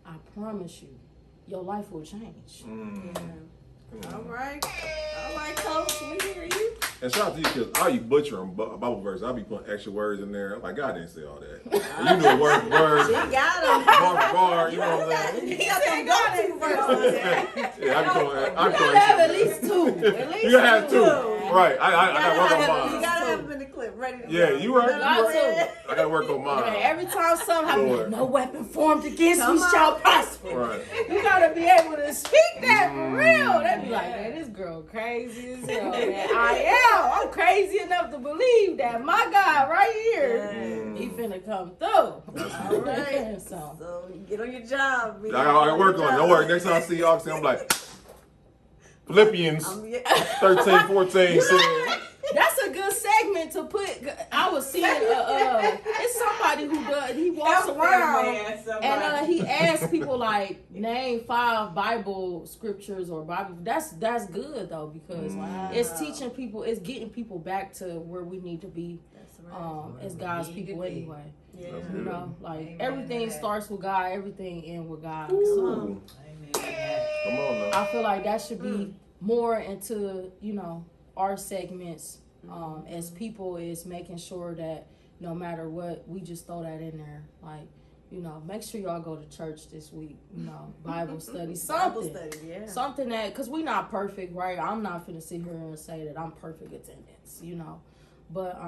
I promise you, your life will change. All right, Coach, we hear you. And shout out to you because I be butchering Bible verses. I be putting extra words in there. I'm like, God didn't say all that. And you know word for word, She got him. bar for bar. You know what I'm saying? He got them go-to verses. Yeah, I be throwing. You gotta have at least two. You gotta have two. Right. I gotta work on You mine. gotta have him in the clip ready to go. Yeah, you right. Got to. I gotta work on mine. Okay, every time something happens, Lord. no weapon formed against Come me on. shall prosper. Right. You gotta be able to speak that for real. They be like, man, this girl crazy as hell, man. I'm crazy enough to believe that my God right here, he finna come through. All right. So So get on your job. I gotta work on it. Don't worry. Next time I see you, I'm like, Philippians 13:14 said. that's a good segment to put. I was seeing it's somebody who does. He walks around and he asks people like name 5 Bible scriptures or Bible. That's good though because it's teaching people. It's getting people back to where we need to be as God's people anyway. Yeah. You know, like everything starts with God. Everything ends with God. So Come on now. I feel like that should be more into our segments as people is making sure that no matter what, we just throw that in there. Like, you know, make sure y'all go to church this week. You know, Bible study, Bible something. study, yeah. Something that, because we not perfect, right? I'm not finna sit here and say that I'm perfect attendance, you know. But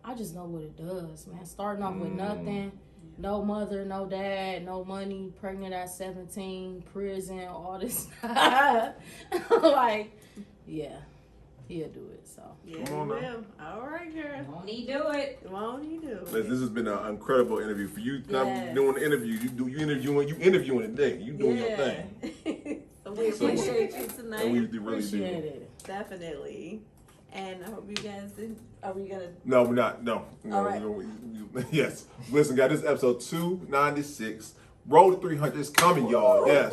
I just know what it does, man. Starting off with nothing, no mother, no dad, no money, pregnant at 17, prison, all this. Like, yeah, he'll do it, so. Yeah, Come on he now. will. All right, girl. Won't he do it? Won't he do it? This has been an incredible interview for you. Not Yes. doing the interview, you interviewing today. You doing your thing. So we appreciate you tonight. And we really Appreciate do. it. Definitely. And I hope you guys did. Are we gonna? No, we're not. No. All right. Yes. Listen, guys, this is episode 296. Roll to 300. It's coming, y'all. Yes.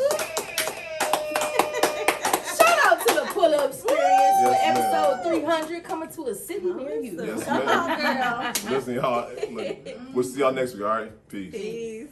Shout out to the Pull Up Experience for Yes, episode 300 coming to a city near you. Yes, Shout ma'am. out, girl. Listen, y'all. Look, we'll see y'all next week. All right. Peace. Peace.